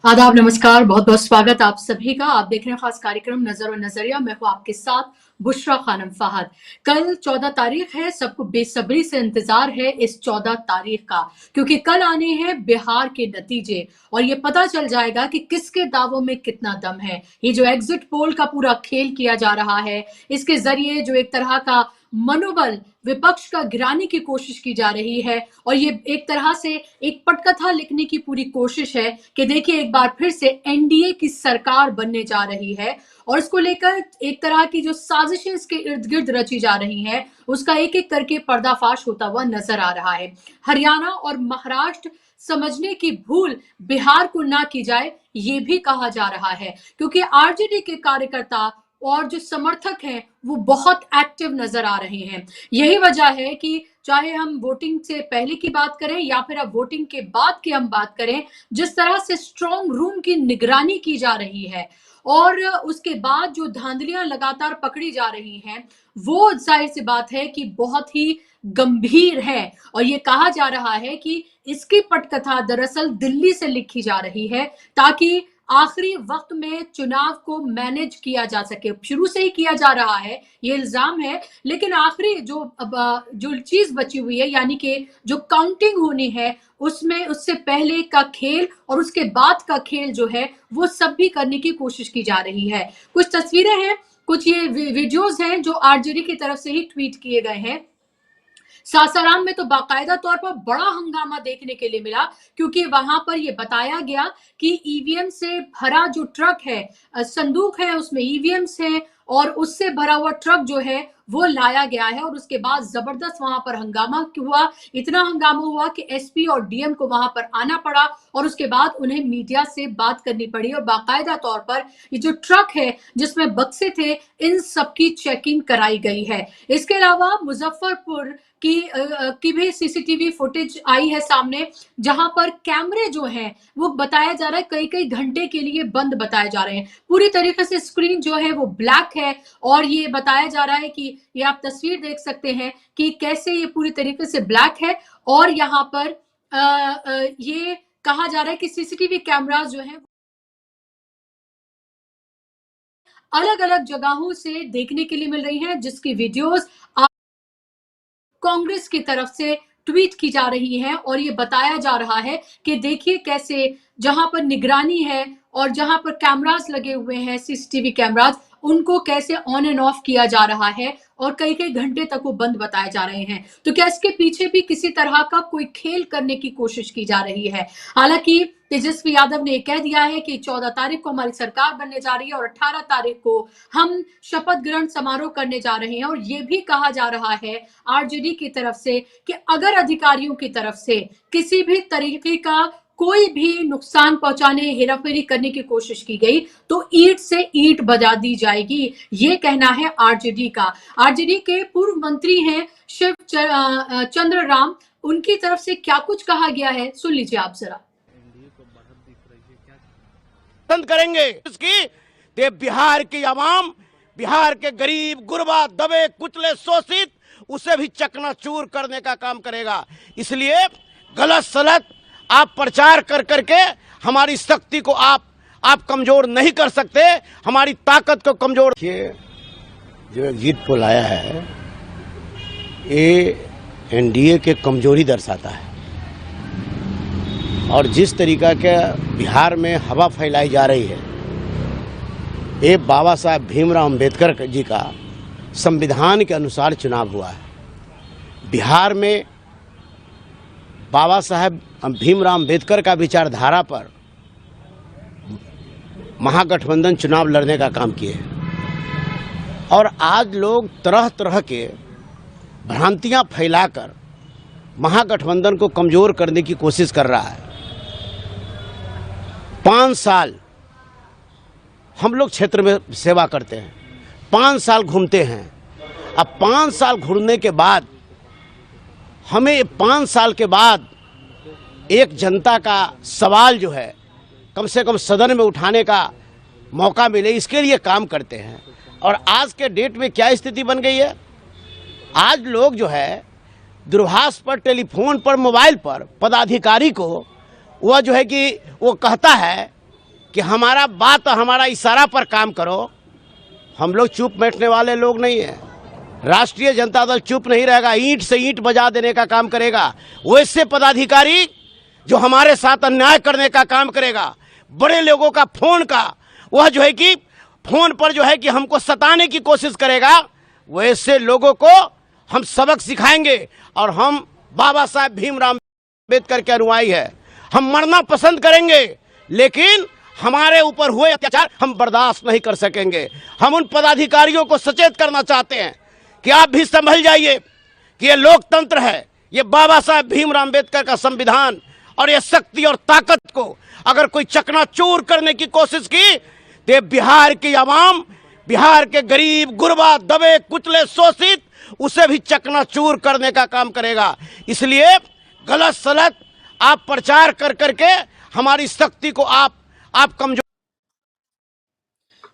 आदाब, नमस्कार, बहुत-बहुत स्वागत आप सभी का। आप देख रहे हैं खास कार्यक्रम नज़र और नज़रिया। मैं हूँ आपके साथ बुशरा खानम फ़ाहद। कल 14 तारीख है, सबको बेसब्री से इंतज़ार है इस 14 तारीख का, क्योंकि कल आने हैं बिहार के नतीजे और ये पता चल जाएगा कि किसके दावों में कितना दम है। ये जो एग्ज़िट पोल का पूरा खेल किया जा रहा है, इसके ज़रिए जो एक तरह का मनोबल विपक्ष का गिराने की कोशिश की जा रही है और ये एक तरह से एक पटकथा लिखने की पूरी कोशिश है कि देखिए एक बार फिर से एनडीए की सरकार बनने जा रही है और इसको लेकर एक तरह की जो साजिशें इसके इर्द-गिर्द रची जा रही हैं, उसका एक-एक करके पर्दाफाश होता हुआ नजर आ रहा है। हरियाणा और महाराष्ट्र समझने की भूल बिहार को ना की जाए, ये भी कहा जा रहा है क्योंकि आरजेडी के कार्यकर्ता और जो समर्थक हैं, वो बहुत एक्टिव नजर आ रहे हैं। यही वजह है कि चाहे हम वोटिंग से पहले की बात करें या फिर अब वोटिंग के बाद की हम बात करें, जिस तरह से स्ट्रांग रूम की निगरानी की जा रही है और उसके बाद जो धांधलियां लगातार पकड़ी जा रही हैं, वो जाहिर सी बात है कि बहुत ही गंभीर है और ये कहा जा रहा है कि इसकी पटकथा दरअसल दिल्ली से लिखी जा रही है ताकि आखिरी वक्त में चुनाव को मैनेज किया जा सके। शुरू से ही किया जा रहा है, ये इल्जाम है, लेकिन आखिरी जो चीज बची हुई है यानी कि जो काउंटिंग होनी है उसमें उससे पहले का खेल और उसके बाद का खेल जो है वो सब भी करने की कोशिश की जा रही है। कुछ तस्वीरें हैं, कुछ ये वीडियोस हैं जो आरजेडी की तरफ से ही ट्वीट किए गए हैं। सासाराम में तो बाकायदा तौर पर बड़ा हंगामा देखने के लिए मिला क्योंकि वहां पर यह बताया गया कि ईवीएम से भरा जो ट्रक है, संदूक है, उसमें ईवीएम्स हैं और उससे भरा हुआ ट्रक जो है वो लाया गया है और उसके बाद जबरदस्त वहां पर हंगामा हुआ। इतना हंगामा हुआ कि एसपी और डीएम को वहां पर आना पड़ा और उसके बाद उन्हें मीडिया से बात करनी पड़ी और बाकायदा तौर पर ये जो ट्रक है जिसमें बक्से थे, इन सबकी चेकिंग कराई गई है। इसके अलावा मुजफ्फरपुर की भी सीसीटीवी फुटेज आई है सामने, जहां पर कैमरे जो हैं वो बताया जा रहा है कई कई घंटे के लिए बंद बताए जा रहे हैं। पूरी तरीके से स्क्रीन जो है वो ब्लैक है और ये बताया जा रहा है कि ये आप तस्वीर देख सकते हैं कि कैसे ये पूरी तरीके से ब्लैक है और यहाँ पर ये कहा जा रहा है कि सीसीटीवी कैमरास जो है अलग अलग जगहों से देखने के लिए मिल रही हैं, जिसकी वीडियोस कांग्रेस की तरफ से ट्वीट की जा रही है और ये बताया जा रहा है कि देखिए कैसे जहां पर निगरानी है और जहां पर कैमरास लगे हुए हैं, सीसीटीवी कैमरास, उनको कैसे ऑन एंड ऑफ किया जा रहा है और कई कई घंटे तक वो बंद बताए जा रहे हैं। तो क्या इसके पीछे भी किसी तरह का कोई खेल करने की कोशिश की जा रही है? हालांकि तेजस्वी यादव ने कह दिया है कि 14 तारीख को हमारी सरकार बनने जा रही है और 18 तारीख को हम शपथ ग्रहण समारोह करने जा रहे हैं और ये भी कहा जा रहा है आरजेडी की तरफ से कि अगर अधिकारियों की तरफ से किसी भी तरीके का कोई भी नुकसान पहुंचाने, हेराफेरी करने की कोशिश की गई तो ईंट से ईंट बजा दी जाएगी, ये कहना है आरजेडी का। आरजेडी के पूर्व मंत्री हैं शिव चंद्र राम, उनकी तरफ से क्या कुछ कहा गया है, सुन लीजिए आप जरा। पसंद करेंगे इसकी ते बिहार की आवाम, बिहार के गरीब गुरबा दबे कुचले शोषित उसे भी चकनाचूर करने का काम करेगा। इसलिए गलत सलत आप प्रचार कर करके हमारी शक्ति को आप कमजोर नहीं कर सकते, हमारी ताकत को कमजोर। ये जो एग्जिट पोल आया है ये एनडीए के कमजोरी दर्शाता है और जिस तरीका के बिहार में हवा फैलाई जा रही है, ये बाबा साहब भीमराव अंबेडकर जी का संविधान के अनुसार चुनाव हुआ है। बिहार में बाबा साहब भीमराव अंबेडकर का विचारधारा पर महागठबंधन चुनाव लड़ने का काम किए और आज लोग तरह तरह के भ्रांतियां फैलाकर महागठबंधन को कमजोर करने की कोशिश कर रहा है। 5 साल हम लोग क्षेत्र में सेवा करते हैं, 5 साल घूमते हैं। अब 5 साल घूमने के बाद हमें 5 साल के बाद एक जनता का सवाल जो है कम से कम सदन में उठाने का मौका मिले, इसके लिए काम करते हैं। और आज के डेट में क्या स्थिति बन गई है, आज लोग जो है दूरभाष पर, टेलीफोन पर, मोबाइल पर पदाधिकारी को वह जो है कि वो कहता है कि हमारा बात हमारा इशारा पर काम करो। हम लोग चुप बैठने वाले लोग नहीं हैं। राष्ट्रीय जनता दल चुप नहीं रहेगा, ईंट से ईंट बजा देने का काम करेगा। वैसे पदाधिकारी जो हमारे साथ अन्याय करने का काम करेगा, बड़े लोगों का फोन का वह जो है कि फोन पर जो है कि हमको सताने की कोशिश करेगा, वैसे लोगों को हम सबक सिखाएंगे। और हम बाबा साहब भीमराव अम्बेडकर के अनुयायी है। हम मरना पसंद करेंगे, लेकिन हमारे ऊपर हुए अत्याचार हम बर्दाश्त नहीं कर सकेंगे। हम उन पदाधिकारियों को सचेत करना चाहते हैं कि आप भी संभल जाइए कि ये लोकतंत्र है, ये बाबा साहब भीमराव अम्बेडकर का संविधान और ये शक्ति और ताकत को अगर कोई चकनाचूर करने की कोशिश की तो ये बिहार की आवाम, बिहार के गरीब गुरबा दबे कुचले शोषित, उसे भी चकनाचूर करने का काम करेगा। इसलिए गलत सलत आप प्रचार कर करके हमारी शक्ति को आप कमजोर।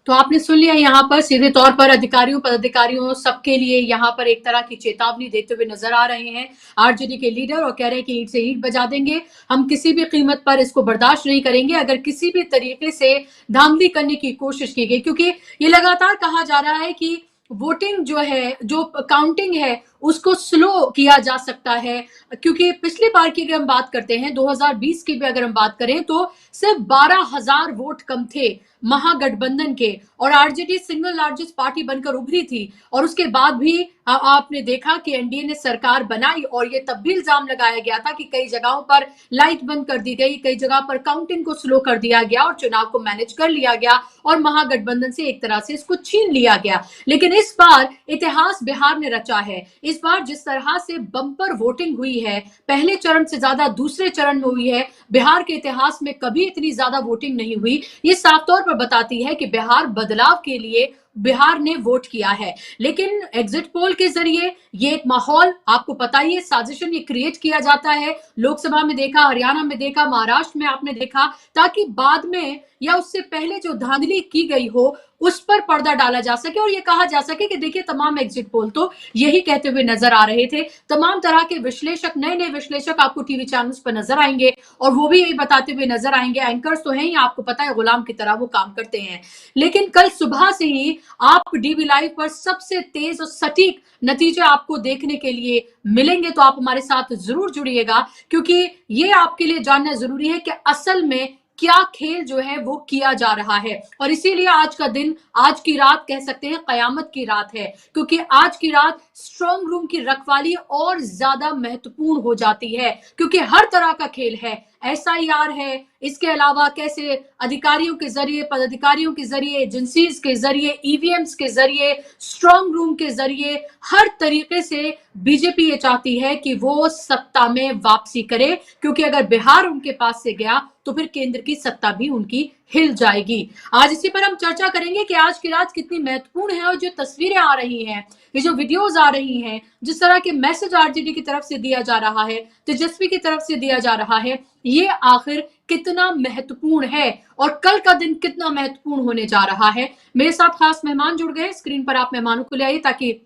तो आपने सुन लिया, यहाँ पर सीधे तौर पर अधिकारियों पदाधिकारियों सबके लिए यहाँ पर एक तरह की चेतावनी देते हुए नजर आ रहे हैं आरजेडी के लीडर, और कह रहे हैं कि ईंट से ईंट बजा देंगे, हम किसी भी कीमत पर इसको बर्दाश्त नहीं करेंगे अगर किसी भी तरीके से धांधली करने की कोशिश की गई। क्योंकि ये लगातार कहा जा रहा है कि वोटिंग जो है, जो काउंटिंग है, उसको स्लो किया जा सकता है। क्योंकि पिछली बार की अगर हम बात करते हैं, 2020 की भी अगर हम बात करें, तो सिर्फ 12,000 वोट कम थे महागठबंधन के, और आरजेडी सिंगल लार्जेस्ट पार्टी बनकर उभरी थी। और उसके बाद भी आपने देखा कि एनडीए ने सरकार बनाई, और ये तब भी इल्जाम लगाया गया था कि कई जगहों पर लाइट बंद कर दी गई, कई जगह पर काउंटिंग को स्लो कर दिया गया और चुनाव को मैनेज कर लिया गया और महागठबंधन से एक तरह से इसको छीन लिया गया। लेकिन इस बार इतिहास बिहार ने रचा है। इस बार जिस तरह से बम्पर वोटिंग हुई है, पहले चरण से ज्यादा दूसरे चरण में हुई है, बिहार के इतिहास में कभी इतनी ज्यादा वोटिंग नहीं हुई। ये साफ तौर पर बताती है कि बिहार बदलाव के लिए बिहार ने वोट किया है। लेकिन एग्जिट पोल के जरिए ये एक माहौल, आपको पता ही है, साजिशन ये क्रिएट किया जाता है। लोकसभा में देखा, हरियाणा में देखा, महाराष्ट्र में आपने देखा, ताकि बाद में या उससे पहले जो धांधली की गई हो उस पर पर्दा डाला जा सके और ये कहा जा सके कि देखिए तमाम एग्जिट पोल तो यही कहते हुए नजर आ रहे थे। तमाम तरह के विश्लेषक, नए नए विश्लेषक आपको टीवी चैनल्स पर नजर आएंगे और वो भी यही बताते हुए नजर आएंगे। एंकर्स तो हैं ही, आपको पता है, गुलाम की तरह वो काम करते हैं। लेकिन कल सुबह से ही आप डीवी लाइव पर सबसे तेज और सटीक नतीजे आपको देखने के लिए मिलेंगे, तो आप हमारे साथ जरूर जुड़िएगा, क्योंकि ये आपके लिए जानना जरूरी है कि असल में क्या खेल जो है वो किया जा रहा है। और इसीलिए आज का दिन, आज की रात कह सकते हैं कयामत की रात है, क्योंकि आज की रात स्ट्रॉन्ग रूम की रखवाली और ज्यादा महत्वपूर्ण हो जाती है, क्योंकि हर तरह का खेल है। एसआईआर है, इसके अलावा कैसे अधिकारियों के जरिए, पदाधिकारियों के जरिए, एजेंसीज के जरिए, ईवीएम्स के जरिए, स्ट्रॉन्ग रूम के जरिए, हर तरीके से बीजेपी ये चाहती है कि वो सत्ता में वापसी करे, क्योंकि अगर बिहार उनके पास से गया तो फिर केंद्र की सत्ता भी उनकी हिल जाएगी। आज इसी पर हम चर्चा करेंगे कि आज की रात कितनी महत्वपूर्ण है, और जो तस्वीरें आ रही हैं, ये जो वीडियोस आ रही हैं, जिस तरह के मैसेज आरजेडी की तरफ से दिया जा रहा है, तेजस्वी की तरफ से दिया जा रहा है, ये आखिर कितना महत्वपूर्ण है और कल का दिन कितना महत्वपूर्ण होने जा रहा है। मेरे साथ खास मेहमान जुड़ गए, स्क्रीन पर आप मेहमानों को ले आइए ताकि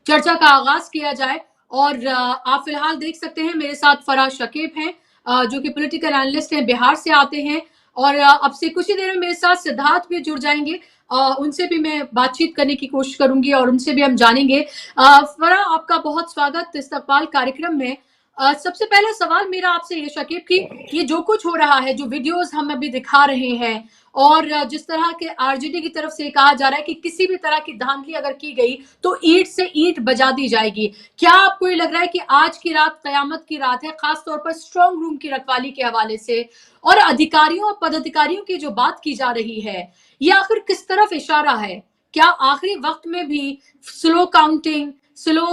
चर्चा का आगाज किया जाए। और आप फिलहाल देख सकते हैं मेरे साथ फराज शकीब हैं, जो कि पॉलिटिकल एनालिस्ट हैं, बिहार से आते हैं, और अब से कुछ ही देर में मेरे साथ सिद्धार्थ भी जुड़ जाएंगे। उनसे भी मैं बातचीत करने की कोशिश करूंगी और उनसे भी हम जानेंगे। फरा, आपका बहुत स्वागत इस्तकबाल कार्यक्रम में। सबसे पहला सवाल मेरा आपसे ये शकीब कि ये जो कुछ हो रहा है, जो वीडियोस हम अभी दिखा रहे हैं, और जिस तरह के आरजेडी की तरफ से कहा जा रहा है कि किसी भी तरह की धांधली अगर की गई तो ईंट से ईंट बजा दी जाएगी, क्या आपको ये लग रहा है कि आज की रात कयामत की रात है, खासतौर पर स्ट्रॉन्ग रूम की रखवाली के हवाले से, और अधिकारियों और पदाधिकारियों की जो बात की जा रही है, ये आखिर किस तरफ इशारा है? क्या आखिरी वक्त में भी स्लो काउंटिंग, स्लो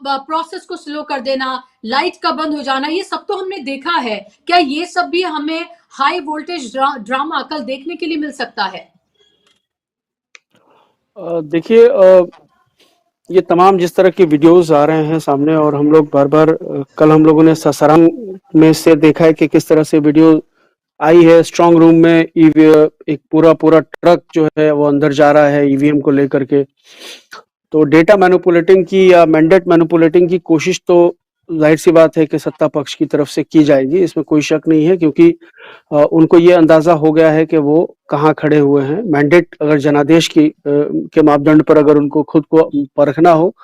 प्रोसेस को स्लो कर देना, लाइट का बंद हो जाना, ये सब तो हमने देखा है, क्या ये सब भी हमें हाई वोल्टेज ड्रामा कल देखने के लिए मिल सकता है? देखिए, ये तमाम जिस तरह के वीडियोस आ रहे हैं सामने, और हम लोग बार बार कल हम लोगों ने सासाराम में से देखा है कि किस तरह से वीडियो आई है। स्ट्रांग रूम में एक पूरा ट्रक जो है वो अंदर जा रहा है ईवीएम को लेकर के। तो डेटा मैनिपुलेटिंग की या मैंडेट मैनिपुलेटिंग की कोशिश तो जाहिर सी बात है कि सत्ता पक्ष की तरफ से की जाएगी, इसमें कोई शक नहीं है, क्योंकि उनको ये अंदाजा हो गया है कि वो कहाँ खड़े हुए हैं। मैंडेट अगर जनादेश के मापदंड पर अगर उनको खुद को परखना हो,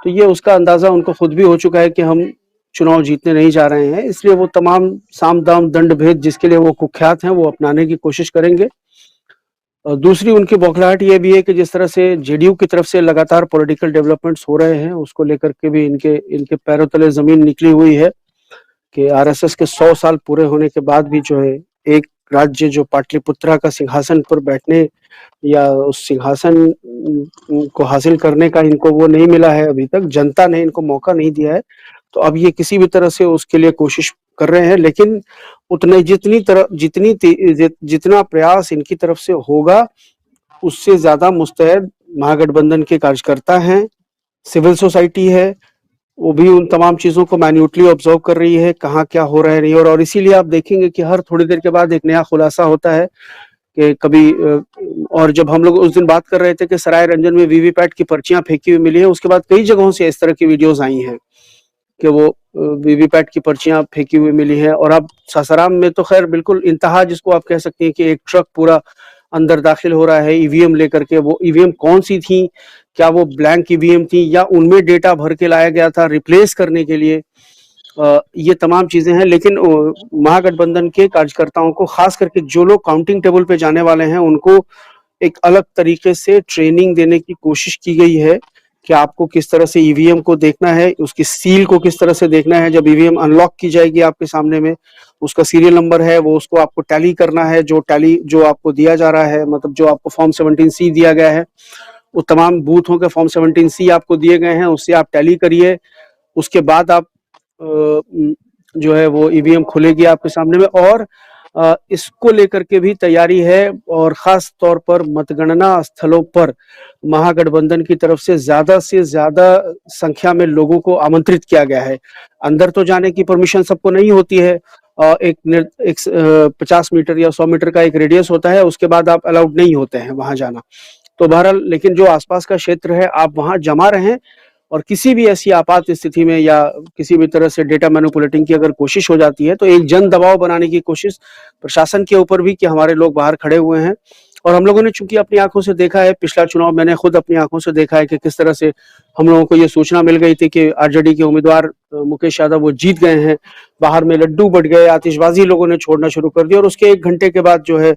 तो ये उसका अंदाजा उनको खुद भी हो चुका है कि हम चुनाव जीतने नहीं जा रहे हैं। इसलिए वो तमाम साम दाम दंड भेद जिसके लिए वो कुख्यात हैं, वो अपनाने की कोशिश करेंगे। दूसरी उनकी बौखलाहट ये भी है कि जिस तरह से जेडीयू की तरफ से लगातार पॉलिटिकल डेवलपमेंट्स हो रहे हैं, उसको लेकर के भी इनके इनके पैरों तले जमीन निकली हुई है कि आरएसएस के 100 साल पूरे होने के बाद भी जो है, एक राज्य जो पाटलिपुत्रा का सिंहासन पर बैठने या उस सिंहासन को हासिल करने का इनको वो नहीं मिला है अभी तक, जनता ने इनको मौका नहीं दिया है। तो अब ये किसी भी तरह से उसके लिए कोशिश कर रहे हैं, लेकिन उतने जितना प्रयास इनकी तरफ से होगा, उससे ज्यादा मुस्तैद महागठबंधन के कार्यकर्ता हैं, सिविल सोसाइटी है, वो भी उन तमाम चीजों को मैन्यूटली ऑब्जर्व कर रही है, कहाँ क्या हो रहा है नहीं। और इसीलिए आप देखेंगे कि हर थोड़ी देर के बाद एक नया खुलासा होता है कि कभी और जब हम लोग उस दिन बात कर रहे थे कि सराय रंजन में वीवीपैट की पर्चियां फेंकी हुई मिली है, उसके बाद कई जगहों से इस तरह की वीडियोस आई हैं कि वो वीवीपैट की पर्चियां फेंकी हुई मिली है। और अब सासाराम में तो खैर बिल्कुल इंतहा जिसको आप कह सकते हैं कि एक ट्रक पूरा अंदर दाखिल हो रहा है ईवीएम लेकर के। वो ईवीएम कौन सी थी, क्या वो ब्लैंक ईवीएम थी या उनमें डेटा भर के लाया गया था रिप्लेस करने के लिए, ये तमाम चीजें हैं। लेकिन महागठबंधन के कार्यकर्ताओं को, खास करके जो लोग काउंटिंग टेबल पे जाने वाले हैं, उनको एक अलग तरीके से ट्रेनिंग देने की कोशिश की गई है कि आपको किस तरह से ईवीएम को देखना है, उसकी सील को किस तरह से देखना है। जब ईवीएम अनलॉक की जाएगी आपके सामने में, उसका सीरियल नंबर है, वो उसको आपको टैली करना है। जो आपको दिया जा रहा है, मतलब जो आपको फॉर्म 17C दिया गया है, वो तमाम बूथों के फॉर्म 17C आपको दिए गए हैं, उससे आप टैली करिए। उसके बाद आप जो है वो ईवीएम खुलेगी आपके सामने में। और इसको लेकर के भी तैयारी है, और खास तौर पर मतगणना स्थलों पर महागठबंधन की तरफ से ज्यादा संख्या में लोगों को आमंत्रित किया गया है। अंदर तो जाने की परमिशन सबको नहीं होती है, एक 50 मीटर या 100 मीटर का एक रेडियस होता है, उसके बाद आप अलाउड नहीं होते हैं वहां जाना। तो बहरहाल, लेकिन जो आसपास का क्षेत्र है, आप वहां जमा रहें, और किसी भी ऐसी आपात स्थिति में या किसी भी तरह से डेटा मैनिपुलेटिंग की अगर कोशिश हो जाती है, तो एक जन दबाव बनाने की कोशिश प्रशासन के ऊपर भी कि हमारे लोग बाहर खड़े हुए हैं। और हम लोगों ने चूंकि अपनी आंखों से देखा है, पिछला चुनाव मैंने खुद अपनी आंखों से देखा है कि किस तरह से हम लोगों को ये सूचना मिल गई थी कि आरजेडी के उम्मीदवार मुकेश यादव वो जीत गए हैं, बाहर में लड्डू बट गए, आतिशबाजी लोगों ने छोड़ना शुरू कर दी, और उसके 1 घंटे के बाद जो है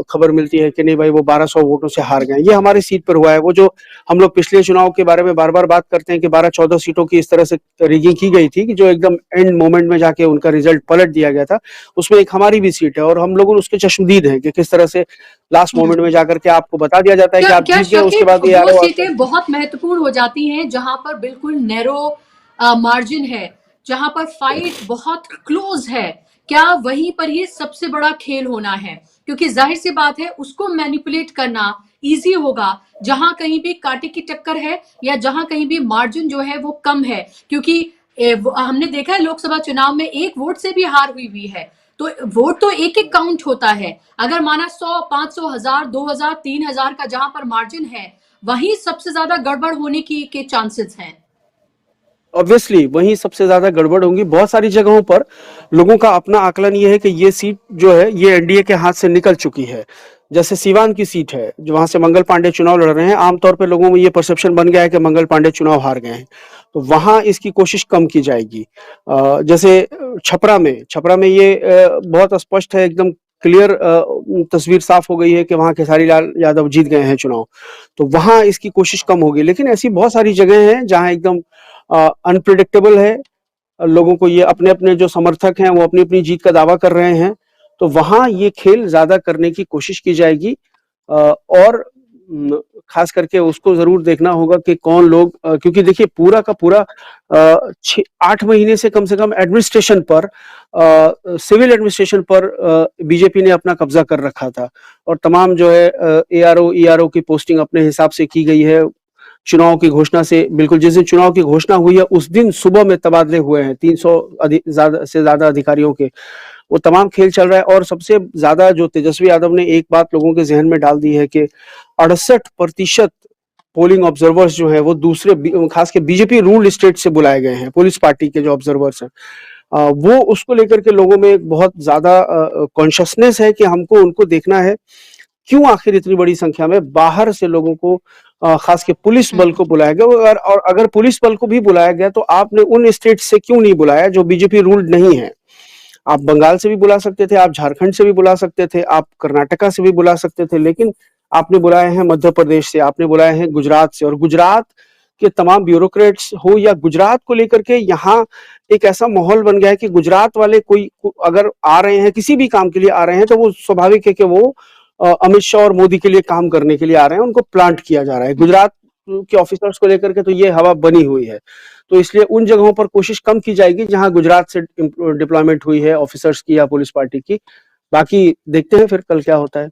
खबर मिलती है कि नहीं भाई, वो 1200 वोटों से हार गए। ये हमारी सीट पर हुआ है। वो जो हम लोग पिछले चुनाव के बारे में बार बार बात करते हैं कि 12-14 सीटों की इस तरह से रिगिंग की गई थी कि जो एकदम एंड मोमेंट में जाके उनका रिजल्ट पलट दिया गया था, उसमें एक हमारी भी सीट है, और हम लोग उसके चश्मदीद हैं कि किस तरह से लास्ट मोमेंट में जाकर के आपको बता दिया जाता है कि आप जीत गए, उसके बाद ये वो सीटें बहुत महत्वपूर्ण हो जाती हैं जहां पर बिल्कुल नैरो मार्जिन है, जहां पर फाइट बहुत क्लोज है। क्या वहीं पर ही सबसे बड़ा खेल होना है? क्योंकि जाहिर सी बात है, उसको मैनिपुलेट करना इजी होगा जहां कहीं भी कांटे की टक्कर है या जहां कहीं भी मार्जिन जो है वो कम है। क्योंकि हमने देखा है लोकसभा चुनाव में 1 वोट से भी हार हुई है, तो वोट तो एक एक काउंट होता है। अगर माना 100, 500, 1000, 2000, 3000 का जहां पर मार्जिन है, वहीं सबसे ज्यादा गड़बड़ होने के चांसेस हैं। ऑब्वियसली वहीं सबसे ज्यादा गड़बड़ होंगी। बहुत सारी जगहों पर लोगों का अपना आकलन ये है कि ये सीट जो है ये एनडीए के हाथ से निकल चुकी है। जैसे सीवान की सीट है, जो वहां से मंगल पांडे चुनाव लड़ रहे हैं, आमतौर पे लोगों में ये परसेप्शन बन गया है कि मंगल पांडे चुनाव हार गए हैं, तो वहां इसकी कोशिश कम की जाएगी। जैसे छपरा में ये बहुत स्पष्ट है, एकदम क्लियर तस्वीर साफ हो गई है कि वहां खेसारी लाल यादव जीत गए हैं चुनाव, तो वहां इसकी कोशिश कम होगी। लेकिन ऐसी बहुत सारी जगह हैं जहां एकदम अनप्रिडिक्टेबल है, लोगों को ये अपने अपने जो समर्थक हैं वो अपनी अपनी जीत का दावा कर रहे हैं, तो वहां ये खेल ज्यादा करने की कोशिश की जाएगी। और खास करके उसको जरूर देखना होगा कि कौन लोग, क्योंकि देखिए पूरा का पूरा 6-8 महीने से कम एडमिनिस्ट्रेशन पर, सिविल एडमिनिस्ट्रेशन पर बीजेपी ने अपना कब्जा कर रखा था, और तमाम जो है एआरओ ईआरओ की पोस्टिंग अपने हिसाब से की गई है। चुनाव की घोषणा से बिल्कुल जिस दिन चुनाव की घोषणा हुई है उस दिन सुबह में तबादले हुए हैं 300 से ज्यादा अधिकारियों के। वो तमाम खेल चल रहा है, और सबसे ज्यादा जो तेजस्वी यादव ने एक बात लोगों के जहन में डाल दी है कि 68% पोलिंग ऑब्जर्वर्स जो हैं वो दूसरे खास के बीजेपी रूल्ड स्टेट से बुलाए गए हैं, पुलिस पार्टी के जो ऑब्जर्वर्स हैं, वो उसको लेकर के लोगों में एक बहुत ज्यादा कॉन्शियसनेस है कि हमको उनको देखना है क्यों आखिर इतनी बड़ी संख्या में बाहर से लोगों को खास के पुलिस बल को बुलाया गया। और अगर पुलिस बल को भी बुलाया गया तो आपने उन स्टेट से क्यों नहीं बुलाया जो बीजेपी रूल्ड नहीं है? आप बंगाल से भी बुला सकते थे, आप झारखंड से भी बुला सकते थे, आप कर्नाटका से भी बुला सकते थे, लेकिन आपने बुलाए हैं मध्य प्रदेश से, आपने बुलाए हैं गुजरात से। और गुजरात के तमाम ब्यूरोक्रेट्स हो या गुजरात को लेकर के यहाँ एक ऐसा माहौल बन गया है कि गुजरात वाले कोई अगर आ रहे हैं, किसी भी काम के लिए आ रहे हैं, तो वो स्वाभाविक है कि वो अमित शाह और मोदी के लिए काम करने के लिए आ रहे हैं, उनको प्लांट किया जा रहा है। गुजरात के ऑफिसर्स को लेकर के तो ये हवा बनी हुई है, तो इसलिए उन जगहों पर कोशिश कम की जाएगी जहां गुजरात से डिप्लॉयमेंट हुई है ऑफिसर्स की या पुलिस पार्टी की। बाकी देखते हैं फिर कल क्या होता है।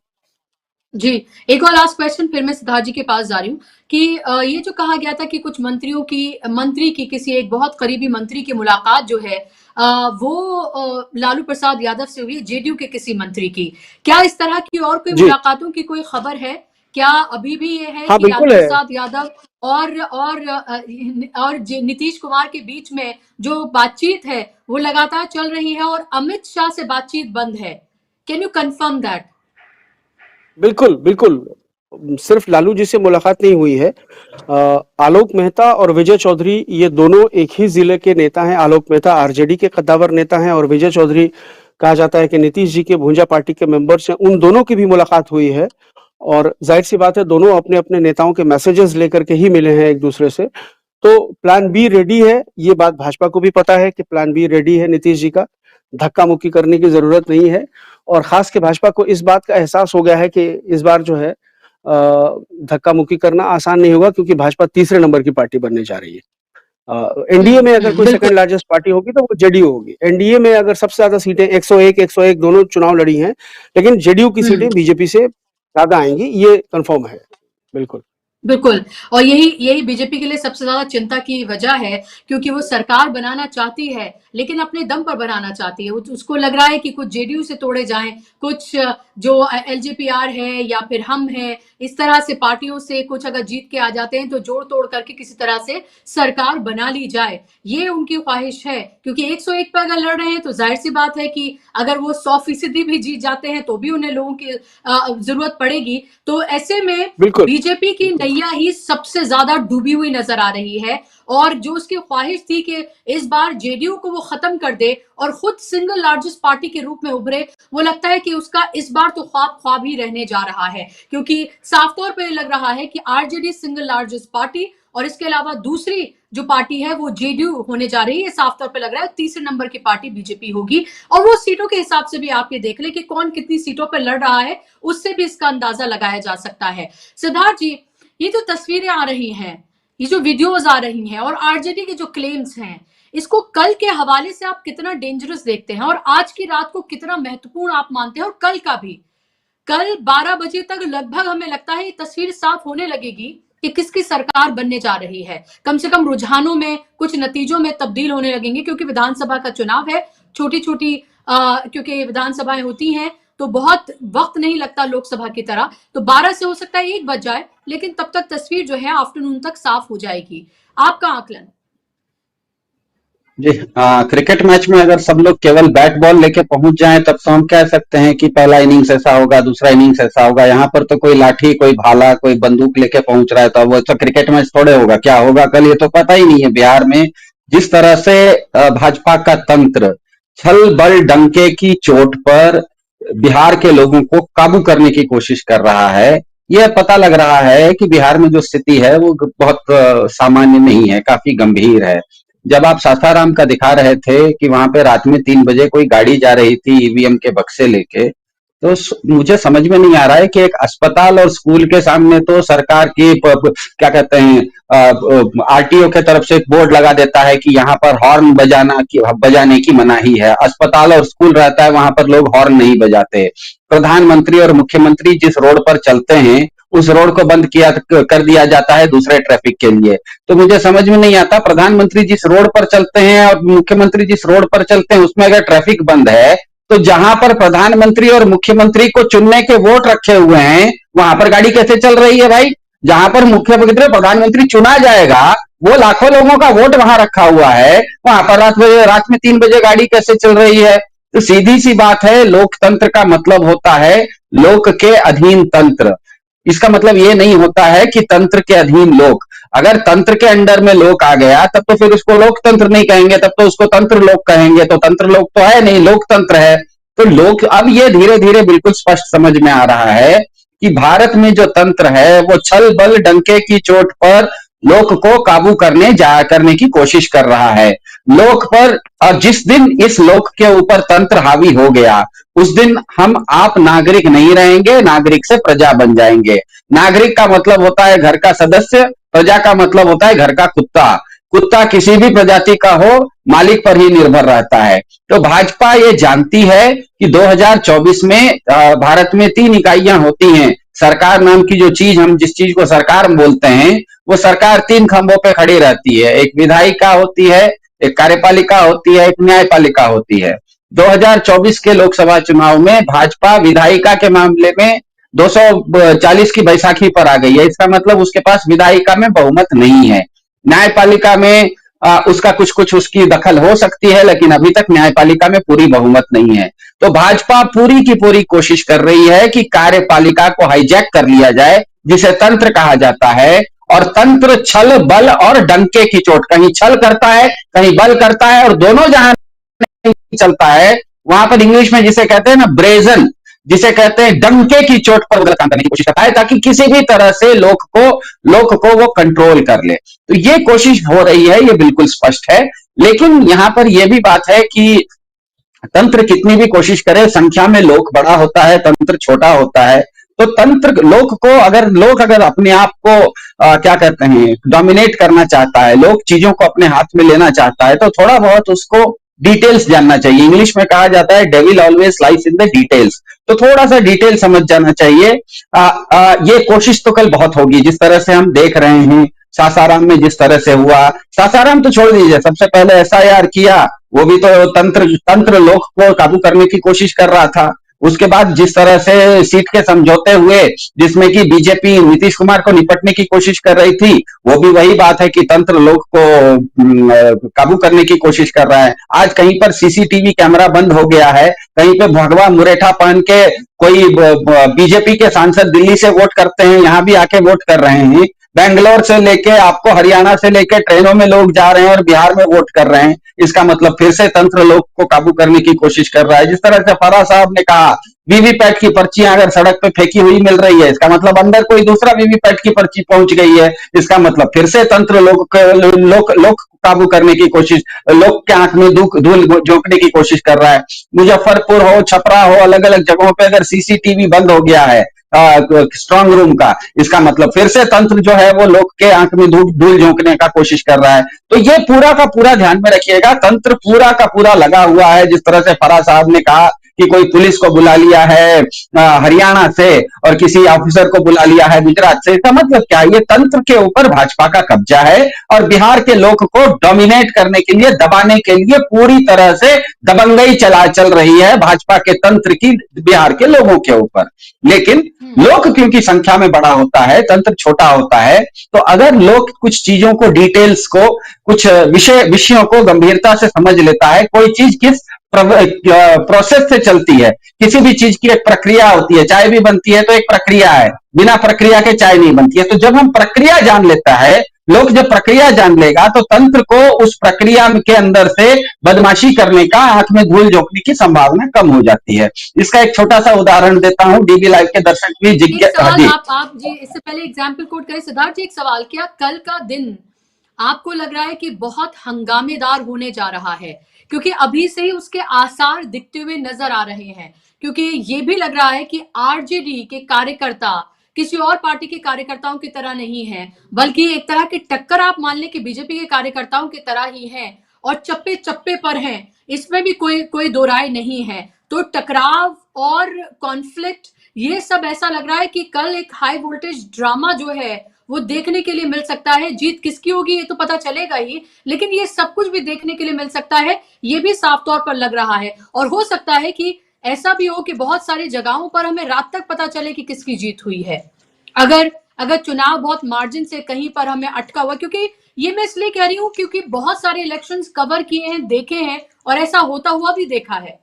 जी, एक और लास्ट क्वेश्चन फिर मैं सिद्धार्थ जी के पास जा रही हूँ कि ये जो कहा गया था कि कुछ मंत्री की किसी एक बहुत करीबी मंत्री की मुलाकात जो है वो लालू प्रसाद यादव से हुई, जेडीयू के किसी मंत्री की। क्या इस तरह की और कोई मुलाकातों की कोई खबर है? क्या अभी भी ये है कि लालू प्रसाद यादव और नीतीश कुमार के बीच में जो बातचीत है वो लगातार चल रही है और अमित शाह से बातचीत बंद है? Can you confirm that? बिल्कुल बिल्कुल, सिर्फ लालू जी से मुलाकात नहीं हुई है। आलोक मेहता और विजय चौधरी ये दोनों एक ही जिले के नेता हैं। आलोक मेहता आरजेडी के कद्दावर नेता हैं और विजय चौधरी कहा जाता है कि नीतीश जी के भूंजा पार्टी के मेंबर्स हैं। उन दोनों की भी मुलाकात हुई है और जाहिर सी बात है दोनों अपने अपने नेताओं के मैसेजेस लेकर के ही मिले हैं एक दूसरे से। तो प्लान बी रेडी है, ये बात भाजपा को भी पता है कि प्लान बी रेडी है नीतीश जी का, धक्का मुक्की करने की जरूरत नहीं है। और खास के भाजपा को इस बात का एहसास हो गया है कि इस बार जो है धक्का मुक्की करना आसान नहीं होगा, क्योंकि भाजपा तीसरे नंबर की पार्टी बनने जा रही है। एनडीए में अगर कोई सेकंड लार्जेस्ट पार्टी होगी तो वो जेडीयू होगी। एनडीए में अगर सबसे ज्यादा सीटें 101 दोनों चुनाव लड़ी हैं, लेकिन जेडीयू की सीटें बीजेपी से ज्यादा आएंगी, ये कंफर्म है। बिल्कुल बिल्कुल, और यही बीजेपी के लिए सबसे ज्यादा चिंता की वजह है, क्योंकि वो सरकार बनाना चाहती है लेकिन अपने दम पर बनाना चाहती है। उसको लग रहा है कि कुछ जेडीयू से तोड़े जाएं, कुछ जो एलजेपीआर है या फिर हम है, इस तरह से पार्टियों से कुछ अगर जीत के आ जाते हैं तो जोड़ तोड़ करके किसी तरह से सरकार बना ली जाए, ये उनकी ख्वाहिश है। क्योंकि 101 पे अगर लड़ रहे हैं तो जाहिर सी बात है कि अगर वो 100% भी जीत जाते हैं तो भी उन्हें लोगों की जरूरत पड़ेगी। तो ऐसे में बीजेपी की नैया ही सबसे ज्यादा डूबी हुई नजर आ रही है, और जो उसकी ख्वाहिश थी कि इस बार जेडीयू को वो खत्म कर दे और खुद सिंगल लार्जेस्ट पार्टी के रूप में उभरे, वो लगता है कि उसका इस बार तो ख्वाब ही रहने जा रहा है। क्योंकि साफ तौर पे लग रहा है कि आरजेडी सिंगल लार्जेस्ट पार्टी और इसके अलावा दूसरी जो पार्टी है वो जेडीयू होने जा रही है। साफ तौर पे लग रहा है तीसरे नंबर की पार्टी बीजेपी होगी, और वो सीटों के हिसाब से भी आप ये देख ले कि कौन कितनी सीटों पर लड़ रहा है, उससे भी इसका अंदाजा लगाया जा सकता है। सिद्धार्थ जी, ये जो तस्वीरें आ रही हैं, ये जो वीडियोस आ रही हैं और आरजेडी के जो क्लेम्स हैं, इसको कल के हवाले से आप कितना डेंजरस देखते हैं और आज की रात को कितना महत्वपूर्ण आप मानते हैं? और कल का भी, कल 12 बजे तक लगभग हमें लगता है ये तस्वीर साफ होने लगेगी कि किसकी सरकार बनने जा रही है। कम से कम रुझानों में, कुछ नतीजों में तब्दील होने लगेंगे, क्योंकि विधानसभा का चुनाव है। छोटी छोटी क्योंकि विधानसभाएं होती हैं तो बहुत वक्त नहीं लगता लोकसभा की तरह, तो 12 से हो सकता है 1 बज जाए, लेकिन तब तक तस्वीर जो है आफ्टरनून तक साफ हो जाएगी। आपका आकलन? जी, क्रिकेट मैच में अगर सब लोग केवल बैट बॉल लेके पहुंच जाएं तब तो हम कह सकते हैं कि पहला इनिंग्स ऐसा होगा, दूसरा इनिंग्स ऐसा होगा। यहाँ पर तो कोई लाठी, कोई भाला, कोई बंदूक लेके पहुंच रहा है, तो वो तो क्रिकेट मैच थोड़े होगा। क्या होगा कल, ये तो पता ही नहीं है। बिहार में जिस तरह से भाजपा का तंत्र छल बल डंके की चोट पर बिहार के लोगों को काबू करने की कोशिश कर रहा है, यह पता लग रहा है कि बिहार में जो स्थिति है वो बहुत सामान्य नहीं है, काफी गंभीर है। जब आप सासाराम का दिखा रहे थे कि वहां पे रात में 3 बजे कोई गाड़ी जा रही थी ईवीएम के बक्से लेके, तो मुझे समझ में नहीं आ रहा है कि एक अस्पताल और स्कूल के सामने तो सरकार की क्या कहते हैं आरटीओ के तरफ से एक बोर्ड लगा देता है कि यहाँ पर हॉर्न बजाने की मनाही है। अस्पताल और स्कूल रहता है, वहां पर लोग हॉर्न नहीं बजाते। प्रधानमंत्री और मुख्यमंत्री जिस रोड पर चलते हैं उस रोड को बंद कर दिया जाता है दूसरे ट्रैफिक के लिए। तो मुझे समझ में नहीं आता, प्रधानमंत्री जिस रोड पर चलते हैं और मुख्यमंत्री जिस रोड पर चलते हैं उसमें अगर ट्रैफिक बंद है, तो जहां पर प्रधानमंत्री और मुख्यमंत्री को चुनने के वोट रखे हुए हैं वहां पर गाड़ी कैसे चल रही है भाई? जहां पर मुख्यमंत्री प्रधानमंत्री चुना जाएगा, वो लाखों लोगों का वोट वहां रखा हुआ है, वहां पर रात में 3 बजे गाड़ी कैसे चल रही है? तो सीधी सी बात है, लोकतंत्र का मतलब होता है लोक के अधीन तंत्र। इसका मतलब ये नहीं होता है कि तंत्र के अधीन लोक। अगर तंत्र के अंडर में लोक आ गया तब तो फिर उसको लोकतंत्र नहीं कहेंगे, तब तो उसको तंत्र लोक कहेंगे। तो तंत्र लोक तो है नहीं, लोकतंत्र है। तो लोक अब ये धीरे धीरे बिल्कुल स्पष्ट समझ में आ रहा है कि भारत में जो तंत्र है वो छल बल डंके की चोट पर लोक को काबू करने की कोशिश कर रहा है लोक पर। और जिस दिन इस लोक के ऊपर तंत्र हावी हो गया, उस दिन हम आप नागरिक नहीं रहेंगे, नागरिक से प्रजा बन जाएंगे। नागरिक का मतलब होता है घर का सदस्य, प्रजा का मतलब होता है घर का कुत्ता। कुत्ता किसी भी प्रजाति का हो, मालिक पर ही निर्भर रहता है। तो भाजपा ये जानती है कि 2024 में भारत में 3 इकाइयां होती हैं। सरकार नाम की जो चीज, हम जिस चीज को सरकार बोलते हैं, वो सरकार 3 खंभों पे खड़ी रहती है। एक विधायिका होती है, एक कार्यपालिका होती है, एक न्यायपालिका होती है। 2024 के लोकसभा चुनाव में भाजपा विधायिका के मामले में 240 की बैसाखी पर आ गई है। इसका मतलब उसके पास विधायिका में बहुमत नहीं है। न्यायपालिका में उसका कुछ कुछ उसकी दखल हो सकती है, लेकिन अभी तक न्यायपालिका में पूरी बहुमत नहीं है। तो भाजपा पूरी की पूरी कोशिश कर रही है कि कार्यपालिका को हाईजैक कर लिया जाए, जिसे तंत्र कहा जाता है। और तंत्र छल बल और डंके की चोट, कहीं छल करता है, कहीं बल करता है, और दोनों जहां चलता है वहां पर इंग्लिश में जिसे कहते हैं ना ब्रेजन, जिसे कहते हैं डंके की चोट पर गलत काम करने की कोशिश करता है, ताकि किसी भी तरह से लोक को वो कंट्रोल कर ले। तो ये कोशिश हो रही है, ये बिल्कुल स्पष्ट है। लेकिन यहां पर यह भी बात है कि तंत्र कितनी भी कोशिश करे, संख्या में लोक बड़ा होता है, तंत्र छोटा होता है। तो तंत्र लोक अगर अपने आप को क्या कहते हैं डोमिनेट करना चाहता है, लोक चीजों को अपने हाथ में लेना चाहता है, तो थोड़ा बहुत उसको डिटेल्स जानना चाहिए। इंग्लिश में कहा जाता है devil always lies in the details. तो थोड़ा सा डिटेल समझ जाना चाहिए। ये कोशिश तो कल बहुत होगी, जिस तरह से हम देख रहे हैं सासाराम में जिस तरह से हुआ। सासाराम तो छोड़ दीजिए, सबसे पहले एसआईआर किया, वो भी तो तंत्र लोक को काबू करने की कोशिश कर रहा था। उसके बाद जिस तरह से सीट के समझौते हुए, जिसमें कि बीजेपी नीतीश कुमार को निपटने की कोशिश कर रही थी, वो भी वही बात है कि तंत्र लोक को काबू करने की कोशिश कर रहा है। आज कहीं पर सीसीटीवी कैमरा बंद हो गया है, कहीं पे भगवा मुरेठा पहन के कोई बीजेपी के सांसद दिल्ली से वोट करते हैं, यहां भी आके वोट कर रहे हैं। बेंगलोर से लेके आपको हरियाणा से लेके ट्रेनों में लोग जा रहे हैं और बिहार में वोट कर रहे हैं। इसका मतलब फिर से तंत्र लोक को काबू करने की कोशिश कर रहा है। जिस तरह से फराह साहब ने कहा, वीवीपैट की पर्चियां अगर सड़क पे फेंकी हुई मिल रही है, इसका मतलब अंदर कोई दूसरा वीवीपैट की पर्ची पहुंच गई है। इसका मतलब फिर से तंत्र लोक काबू करने की कोशिश, लोक के आंख में धूल झोंकने की कोशिश कर रहा है। मुजफ्फरपुर हो, छपरा हो, अलग अलग जगहों पे अगर सीसीटीवी बंद हो गया है स्ट्रांग रूम का, इसका मतलब फिर से तंत्र जो है वो लोग के आंख में धूल झोंकने का कोशिश कर रहा है। तो ये पूरा का पूरा ध्यान में रखिएगा, तंत्र पूरा का पूरा लगा हुआ है। जिस तरह से फराह साहब ने कहा कि कोई पुलिस को बुला लिया है हरियाणा से और किसी ऑफिसर को बुला लिया है गुजरात से, इसका मतलब क्या है? ये तंत्र के ऊपर भाजपा का कब्जा है और बिहार के लोग को डोमिनेट करने के लिए, दबाने के लिए पूरी तरह से दबंगई चल रही है भाजपा के तंत्र की बिहार के लोगों के ऊपर। लेकिन लोक क्योंकि संख्या में बड़ा होता है, तंत्र छोटा होता है, तो अगर लोग कुछ चीजों को, डिटेल्स को, कुछ विषयों को गंभीरता से समझ लेता है, कोई चीज किस प्रोसेस से चलती है, किसी भी चीज की एक प्रक्रिया होती है, चाय भी बनती है तो एक प्रक्रिया है, बिना प्रक्रिया के चाय नहीं बनती है। तो जब हम प्रक्रिया जान लेता है लोग, जब प्रक्रिया जान लेगा तो तंत्र को उस प्रक्रिया के अंदर से बदमाशी करने का, आंख में धूल झोंकने की संभावना कम हो जाती है। इसका एक छोटा सा उदाहरण देता हूं, डीबी लाइव के दर्शक भी आप जी इससे पहले एग्जाम्पल कोट करें। सिद्धार्थ जी एक सवाल किया, कल का दिन आपको लग रहा है कि बहुत हंगामेदार होने जा रहा है, क्योंकि अभी से ही उसके आसार दिखते हुए नजर आ रहे हैं, क्योंकि ये भी लग रहा है कि आरजेडी के कार्यकर्ता किसी और पार्टी के कार्यकर्ताओं की तरह नहीं है, बल्कि एक तरह की टक्कर आप मान लें कि बीजेपी के कार्यकर्ताओं की तरह ही है और चप्पे चप्पे पर हैं, इसमें भी कोई दो राय नहीं है। तो टकराव और कॉन्फ्लिक्ट, ये सब ऐसा लग रहा है कि कल एक हाई वोल्टेज ड्रामा जो है वो देखने के लिए मिल सकता है। जीत किसकी होगी ये तो पता चलेगा ही, लेकिन ये सब कुछ भी देखने के लिए मिल सकता है, ये भी साफ तौर पर लग रहा है। और हो सकता है कि ऐसा भी हो कि बहुत सारी जगहों पर हमें रात तक पता चले कि किसकी जीत हुई है। अगर अगर चुनाव बहुत मार्जिन से कहीं पर हमें अटका हुआ, क्योंकि ये मैं इसलिए कह रही हूं क्योंकि बहुत सारे इलेक्शंस कवर किए हैं, देखे हैं और ऐसा होता हुआ भी देखा है।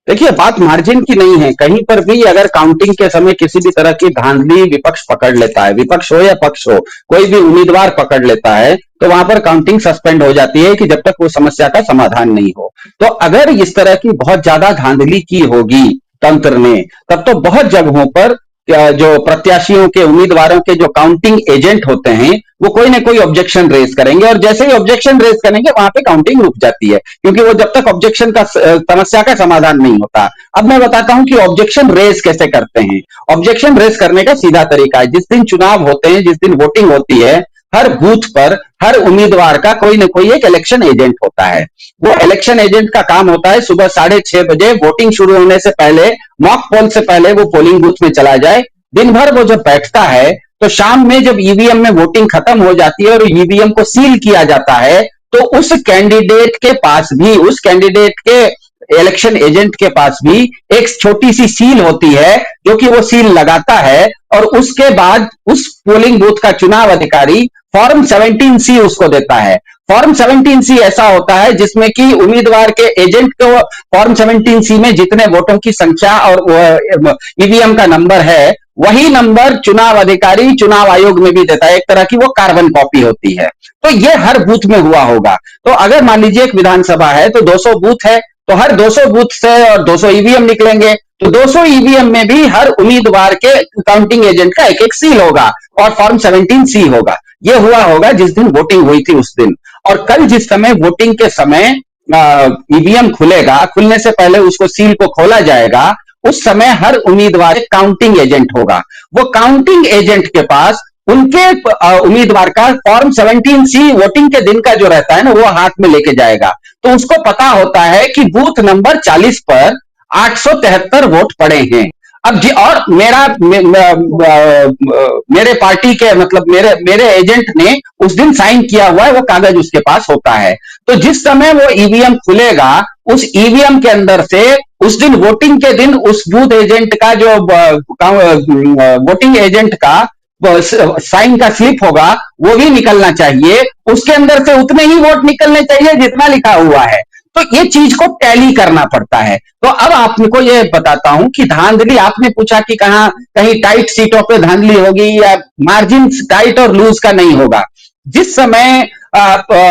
देखिए, बात मार्जिन की नहीं है। कहीं पर भी अगर काउंटिंग के समय किसी भी तरह की धांधली विपक्ष पकड़ लेता है, विपक्ष हो या पक्ष हो, कोई भी उम्मीदवार पकड़ लेता है, तो वहां पर काउंटिंग सस्पेंड हो जाती है कि जब तक वो समस्या का समाधान नहीं हो। तो अगर इस तरह की बहुत ज्यादा धांधली की होगी तंत्र ने, तब तो बहुत जगहों पर जो प्रत्याशियों के, उम्मीदवारों के जो काउंटिंग एजेंट होते हैं, वो कोई ना कोई ऑब्जेक्शन रेज करेंगे, और जैसे ही ऑब्जेक्शन रेज करेंगे वहां पे काउंटिंग रुक जाती है, क्योंकि वो जब तक ऑब्जेक्शन का समस्या का समाधान नहीं होता। अब मैं बताता हूं कि ऑब्जेक्शन रेज कैसे करते हैं। ऑब्जेक्शन रेज करने का सीधा तरीका है, जिस दिन चुनाव होते हैं, जिस दिन वोटिंग होती है, हर बूथ पर हर उम्मीदवार का कोई ना कोई एक इलेक्शन एजेंट होता है। वो इलेक्शन एजेंट का काम होता है सुबह 6:30 बजे वोटिंग शुरू होने से पहले, मॉक पोल से पहले वो पोलिंग बूथ में चला जाए। दिन भर वो जब बैठता है, तो शाम में जब ईवीएम में वोटिंग खत्म हो जाती है और ईवीएम को सील किया जाता है, तो उस कैंडिडेट के पास भी, उस कैंडिडेट के इलेक्शन एजेंट के पास भी एक छोटी सी सील होती है, जो कि वो सील लगाता है, और उसके बाद उस पोलिंग बूथ का चुनाव अधिकारी फॉर्म 17C उसको देता है। फॉर्म 17C ऐसा होता है जिसमें कि उम्मीदवार के एजेंट को फॉर्म 17C में जितने वोटों की संख्या और ईवीएम का नंबर है, वही नंबर चुनाव अधिकारी चुनाव आयोग में भी देता है। एक तरह की वो कार्बन कॉपी होती है। तो ये हर बूथ में हुआ होगा। तो अगर मान लीजिए एक विधानसभा है, तो 200 बूथ है, तो हर 200 बूथ से और 200 ईवीएम निकलेंगे, तो 200 ईवीएम में भी हर उम्मीदवार के काउंटिंग एजेंट का एक एक सील होगा और फॉर्म 17C होगा। ये हुआ होगा जिस दिन वोटिंग हुई थी उस दिन। और कल जिस समय वोटिंग के समय ईवीएम खुलेगा, खुलने से पहले उसको सील को खोला जाएगा, उस समय हर उम्मीदवार एक काउंटिंग एजेंट होगा। वो काउंटिंग एजेंट के पास उनके उम्मीदवार का फॉर्म 17C वोटिंग के दिन का जो रहता है ना, वो हाथ में लेके जाएगा। तो उसको पता होता है कि बूथ नंबर 40 पर 873 वोट पड़े हैं। अब जी, और मेरे पार्टी के, मतलब मेरे एजेंट ने उस दिन साइन किया हुआ है, वो कागज उसके पास होता है। तो जिस समय वो ईवीएम खुलेगा, उस ईवीएम के अंदर से उस दिन वोटिंग के दिन उस बूथ एजेंट का जो वोटिंग एजेंट का साइन का स्लिप होगा, वो भी निकलना चाहिए। उसके अंदर से उतने ही वोट निकलने चाहिए जितना लिखा हुआ है। तो ये चीज को टैली करना पड़ता है। तो अब आपको ये बताता हूं कि धांधली, आपने पूछा कि कहीं टाइट सीटों पे धांधली होगी या मार्जिन टाइट और लूज का नहीं होगा। जिस समय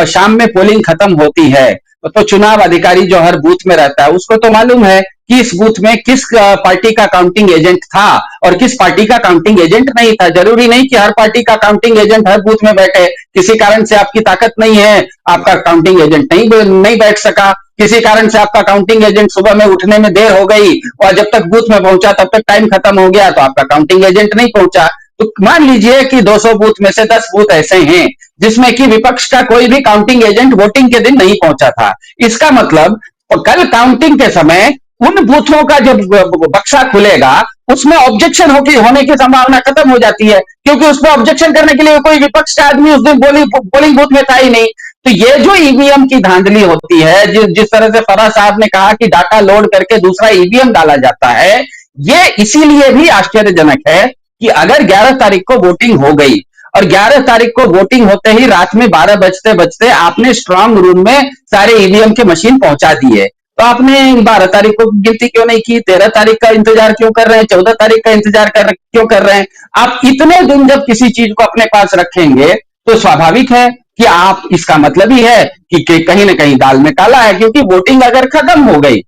शाम में पोलिंग खत्म होती है, तो चुनाव अधिकारी जो हर बूथ में रहता है, उसको तो मालूम है कि इस बूथ में किस पार्टी का काउंटिंग एजेंट था और किस पार्टी का काउंटिंग एजेंट नहीं था। जरूरी नहीं कि हर पार्टी का काउंटिंग एजेंट हर बूथ में बैठे। किसी कारण से आपकी ताकत नहीं है, आपका काउंटिंग एजेंट नहीं बैठ सका, किसी कारण से आपका काउंटिंग एजेंट सुबह में उठने में देर हो गई और जब तक बूथ में पहुंचा तब तक टाइम खत्म हो गया, तो आपका काउंटिंग एजेंट नहीं पहुंचा। तो मान लीजिए कि 200 बूथ में से 10 बूथ ऐसे हैं जिसमें कि विपक्ष का कोई भी काउंटिंग एजेंट वोटिंग के दिन नहीं पहुंचा था। इसका मतलब कल काउंटिंग के समय उन बूथों का जब बक्सा खुलेगा, उसमें ऑब्जेक्शन होने की संभावना खत्म हो जाती है, क्योंकि उसमें ऑब्जेक्शन करने के लिए कोई विपक्ष का आदमी उस दिन पोलिंग बूथ में था ही नहीं। तो ये जो ईवीएम की धांधली होती है, जिस तरह से फराज साहब ने कहा कि डाटा लोड करके दूसरा ईवीएम डाला जाता है, ये इसीलिए भी आश्चर्यजनक है कि अगर 11 तारीख को वोटिंग हो गई और 11 तारीख को वोटिंग होते ही रात में 12 बजते बजते आपने स्ट्रांग रूम में सारे ईवीएम के मशीन पहुंचा दिए, तो आपने 12 तारीख को गिनती क्यों नहीं की? 13 तारीख का इंतजार क्यों कर रहे हैं? 14 तारीख का इंतजार क्यों कर रहे हैं? आप इतने दिन जब किसी चीज को अपने पास रखेंगे, तो स्वाभाविक है कि आप, इसका मतलब ही है कि कहीं ना कहीं दाल में काला है, क्योंकि वोटिंग अगर खत्म हो गई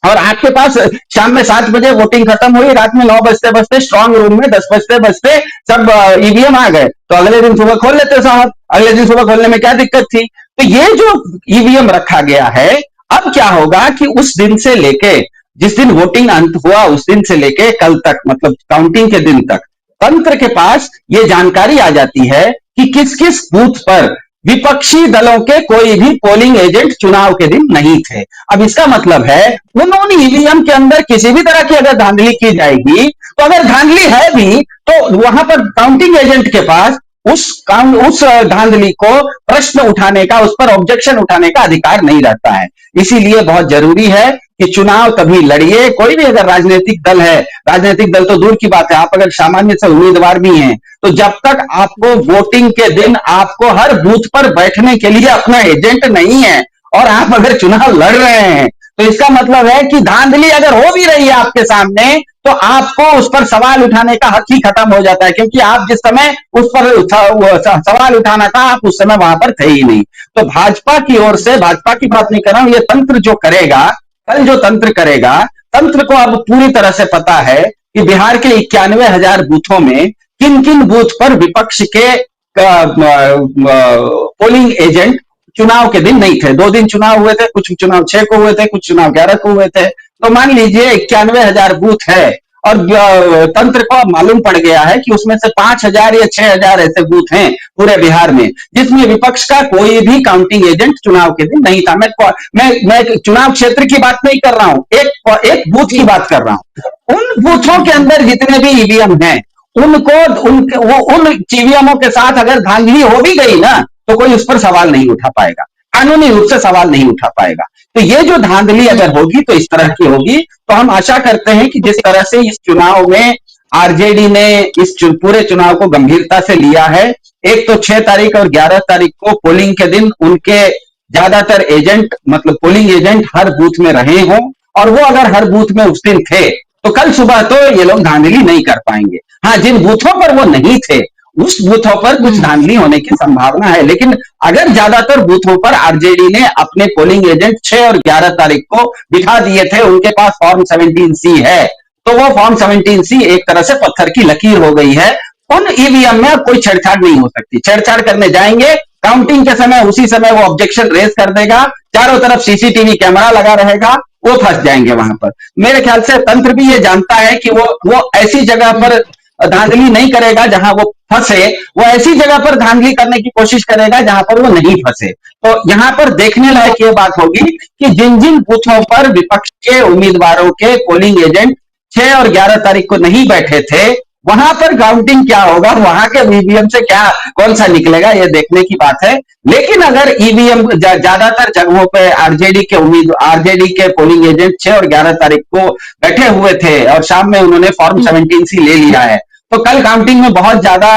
और आपके पास शाम में 7 बजे वोटिंग खत्म हुई, रात में 9 बजते बजते स्ट्रांग रूम में 10 बजते बजते सब ईवीएम आ गए, तो अगले दिन सुबह खोल लेते साहब। अगले दिन सुबह खोलने में क्या दिक्कत थी? तो ये जो ईवीएम रखा गया है, अब क्या होगा कि उस दिन से लेके, जिस दिन वोटिंग अंत हुआ उस दिन से लेके कल तक, मतलब काउंटिंग के दिन तक, तंत्र के पास ये जानकारी आ जाती है कि किस किस बूथ पर विपक्षी दलों के कोई भी पोलिंग एजेंट चुनाव के दिन नहीं थे। अब इसका मतलब है उन्होंने ईवीएम के अंदर किसी भी तरह की अगर धांधली की जाएगी, तो अगर धांधली है भी तो वहां पर काउंटिंग एजेंट के पास उस धांधली को प्रश्न उठाने का, उस पर ऑब्जेक्शन उठाने का अधिकार नहीं रहता है। इसीलिए बहुत जरूरी है कि चुनाव तभी लड़िए, कोई भी अगर राजनीतिक दल है, राजनीतिक दल तो दूर की बात है, आप अगर सामान्य से उम्मीदवार भी हैं, तो जब तक आपको वोटिंग के दिन आपको हर बूथ पर बैठने के लिए अपना एजेंट नहीं है और आप अगर चुनाव लड़ रहे हैं, तो इसका मतलब है कि धांधली अगर हो भी रही है आपके सामने, तो आपको उस पर सवाल उठाने का हक ही खत्म हो जाता है, क्योंकि आप जिस समय उस पर सवाल उठाना था, आप उस समय वहां पर थे ही नहीं। तो भाजपा की ओर से, भाजपा की बात नहीं कर रहा हूं, ये तंत्र जो करेगा, कल जो तंत्र करेगा, तंत्र को अब पूरी तरह से पता है कि बिहार के 91,000 बूथों में किन किन बूथ पर विपक्ष के पोलिंग एजेंट चुनाव के दिन नहीं थे। 2 दिन चुनाव हुए थे, कुछ चुनाव 6 को हुए थे, कुछ चुनाव 11 को हुए थे। तो मान लीजिए 91,000 बूथ है और तंत्र को मालूम पड़ गया है कि उसमें से 5,000 या 6,000 ऐसे बूथ हैं पूरे बिहार में जिसमें विपक्ष का कोई भी काउंटिंग एजेंट चुनाव के दिन नहीं था। मैं चुनाव क्षेत्र की बात नहीं कर रहा हूं, एक बूथ की बात कर रहा हूं। उन बूथों के अंदर जितने भी ईवीएम हैं, उन ईवीएमों के साथ अगर धांधली हो भी गई ना, तो कोई उस पर सवाल नहीं उठा पाएगा, कानूनी रूप से सवाल नहीं उठा पाएगा। तो ये जो धांधली अगर होगी तो इस तरह की होगी। तो हम आशा करते हैं कि जिस तरह से इस चुनाव में आरजेडी ने इस पूरे चुनाव को गंभीरता से लिया है, एक तो 6 तारीख और 11 तारीख को पोलिंग के दिन उनके ज्यादातर एजेंट, मतलब पोलिंग एजेंट हर बूथ में रहे हों, और वो अगर हर बूथ में उस दिन थे, तो कल सुबह तो ये लोग धांधली नहीं कर पाएंगे। हाँ, जिन बूथों पर वो नहीं थे, उस बूथों पर कुछ धांधली होने की संभावना है, लेकिन अगर ज्यादातर बूथों पर आरजेडी ने अपने पोलिंग एजेंट 6 और 11 तारीख को बिठा दिए थे, उनके पास फॉर्म 17C है, तो वो फॉर्म 17C एक तरह से पत्थर की लकीर हो गई है। उन ईवीएम में कोई छेड़छाड़ नहीं हो सकती। छेड़छाड़ करने जाएंगे, काउंटिंग के समय उसी समय वो ऑब्जेक्शन रेज कर देगा, चारों तरफ सीसीटीवी कैमरा लगा रहेगा, वो फंस जाएंगे वहां पर। मेरे ख्याल से तंत्र भी ये जानता है कि वो ऐसी जगह पर धांधली नहीं करेगा जहां वो फंसे, वो ऐसी जगह पर धांधली करने की कोशिश करेगा जहां पर वो नहीं फंसे। तो यहां पर देखने लायक ये बात होगी कि जिन जिन बूथों पर विपक्ष के उम्मीदवारों के पोलिंग एजेंट 6 और 11 तारीख को नहीं बैठे थे, वहां पर काउंटिंग क्या होगा, वहां के ईवीएम से क्या कौन सा निकलेगा, ये देखने की बात है। लेकिन अगर ईवीएम ज्यादातर जगहों पे आरजेडी के पोलिंग एजेंट 6 और 11 तारीख को बैठे हुए थे और शाम में उन्होंने फॉर्म 17C ले लिया है, तो कल काउंटिंग में बहुत ज्यादा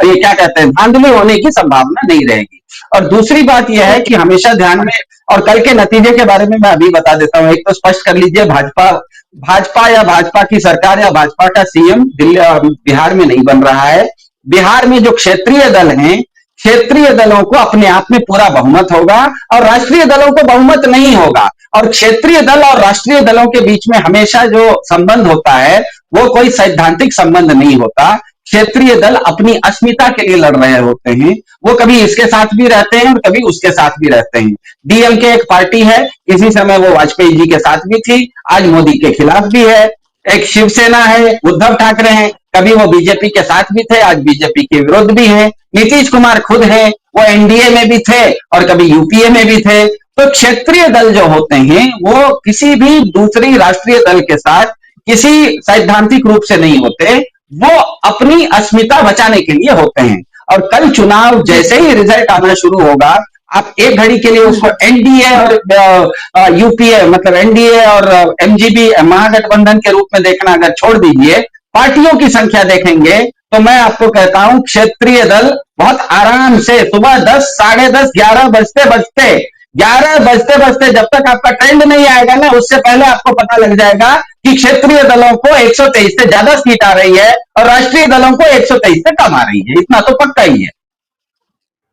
ये क्या कहते हैं, धांधली होने की संभावना नहीं रहेगी। और दूसरी बात यह है कि हमेशा ध्यान में, और कल के नतीजे के बारे में मैं अभी बता देता हूं। एक तो स्पष्ट कर लीजिए, भाजपा या भाजपा की सरकार या भाजपा का सीएम बिहार में नहीं बन रहा है। बिहार में जो क्षेत्रीय दल हैं, क्षेत्रीय दलों को अपने आप में पूरा बहुमत होगा और राष्ट्रीय दलों को बहुमत नहीं होगा। और क्षेत्रीय दल और राष्ट्रीय दलों के बीच में हमेशा जो संबंध होता है, वो कोई सैद्धांतिक संबंध नहीं होता। क्षेत्रीय दल अपनी अस्मिता के लिए लड़ रहे होते हैं, वो कभी इसके साथ भी रहते हैं और कभी उसके साथ भी रहते हैं। डीएमके एक पार्टी है, किसी समय वो वाजपेयी जी के साथ भी थी, आज मोदी के खिलाफ भी है। एक शिवसेना है, उद्धव ठाकरे हैं, कभी वो बीजेपी के साथ भी थे, आज बीजेपी के विरुद्ध भी हैं। नीतीश कुमार खुद हैं, वो एनडीए में भी थे और कभी यूपीए में भी थे। तो क्षेत्रीय दल जो होते हैं, वो किसी भी दूसरी राष्ट्रीय दल के साथ किसी सैद्धांतिक रूप से नहीं होते, वो अपनी अस्मिता बचाने के लिए होते हैं। और कल चुनाव जैसे ही रिजल्ट आना शुरू होगा, आप एक घड़ी के लिए उसको एनडीए और यूपीए, मतलब एनडीए और एमजीबी महागठबंधन के रूप में देखना अगर छोड़ दीजिए, पार्टियों की संख्या देखेंगे, तो मैं आपको कहता हूं क्षेत्रीय दल बहुत आराम से सुबह 10, साढ़े 10, 11 बजते बजते जब तक आपका ट्रेंड नहीं आएगा ना, उससे पहले आपको पता लग जाएगा कि क्षेत्रीय दलों को 123 से ज्यादा सीट आ रही है और राष्ट्रीय दलों को 123 से कम आ रही है। इतना तो पक्का ही है।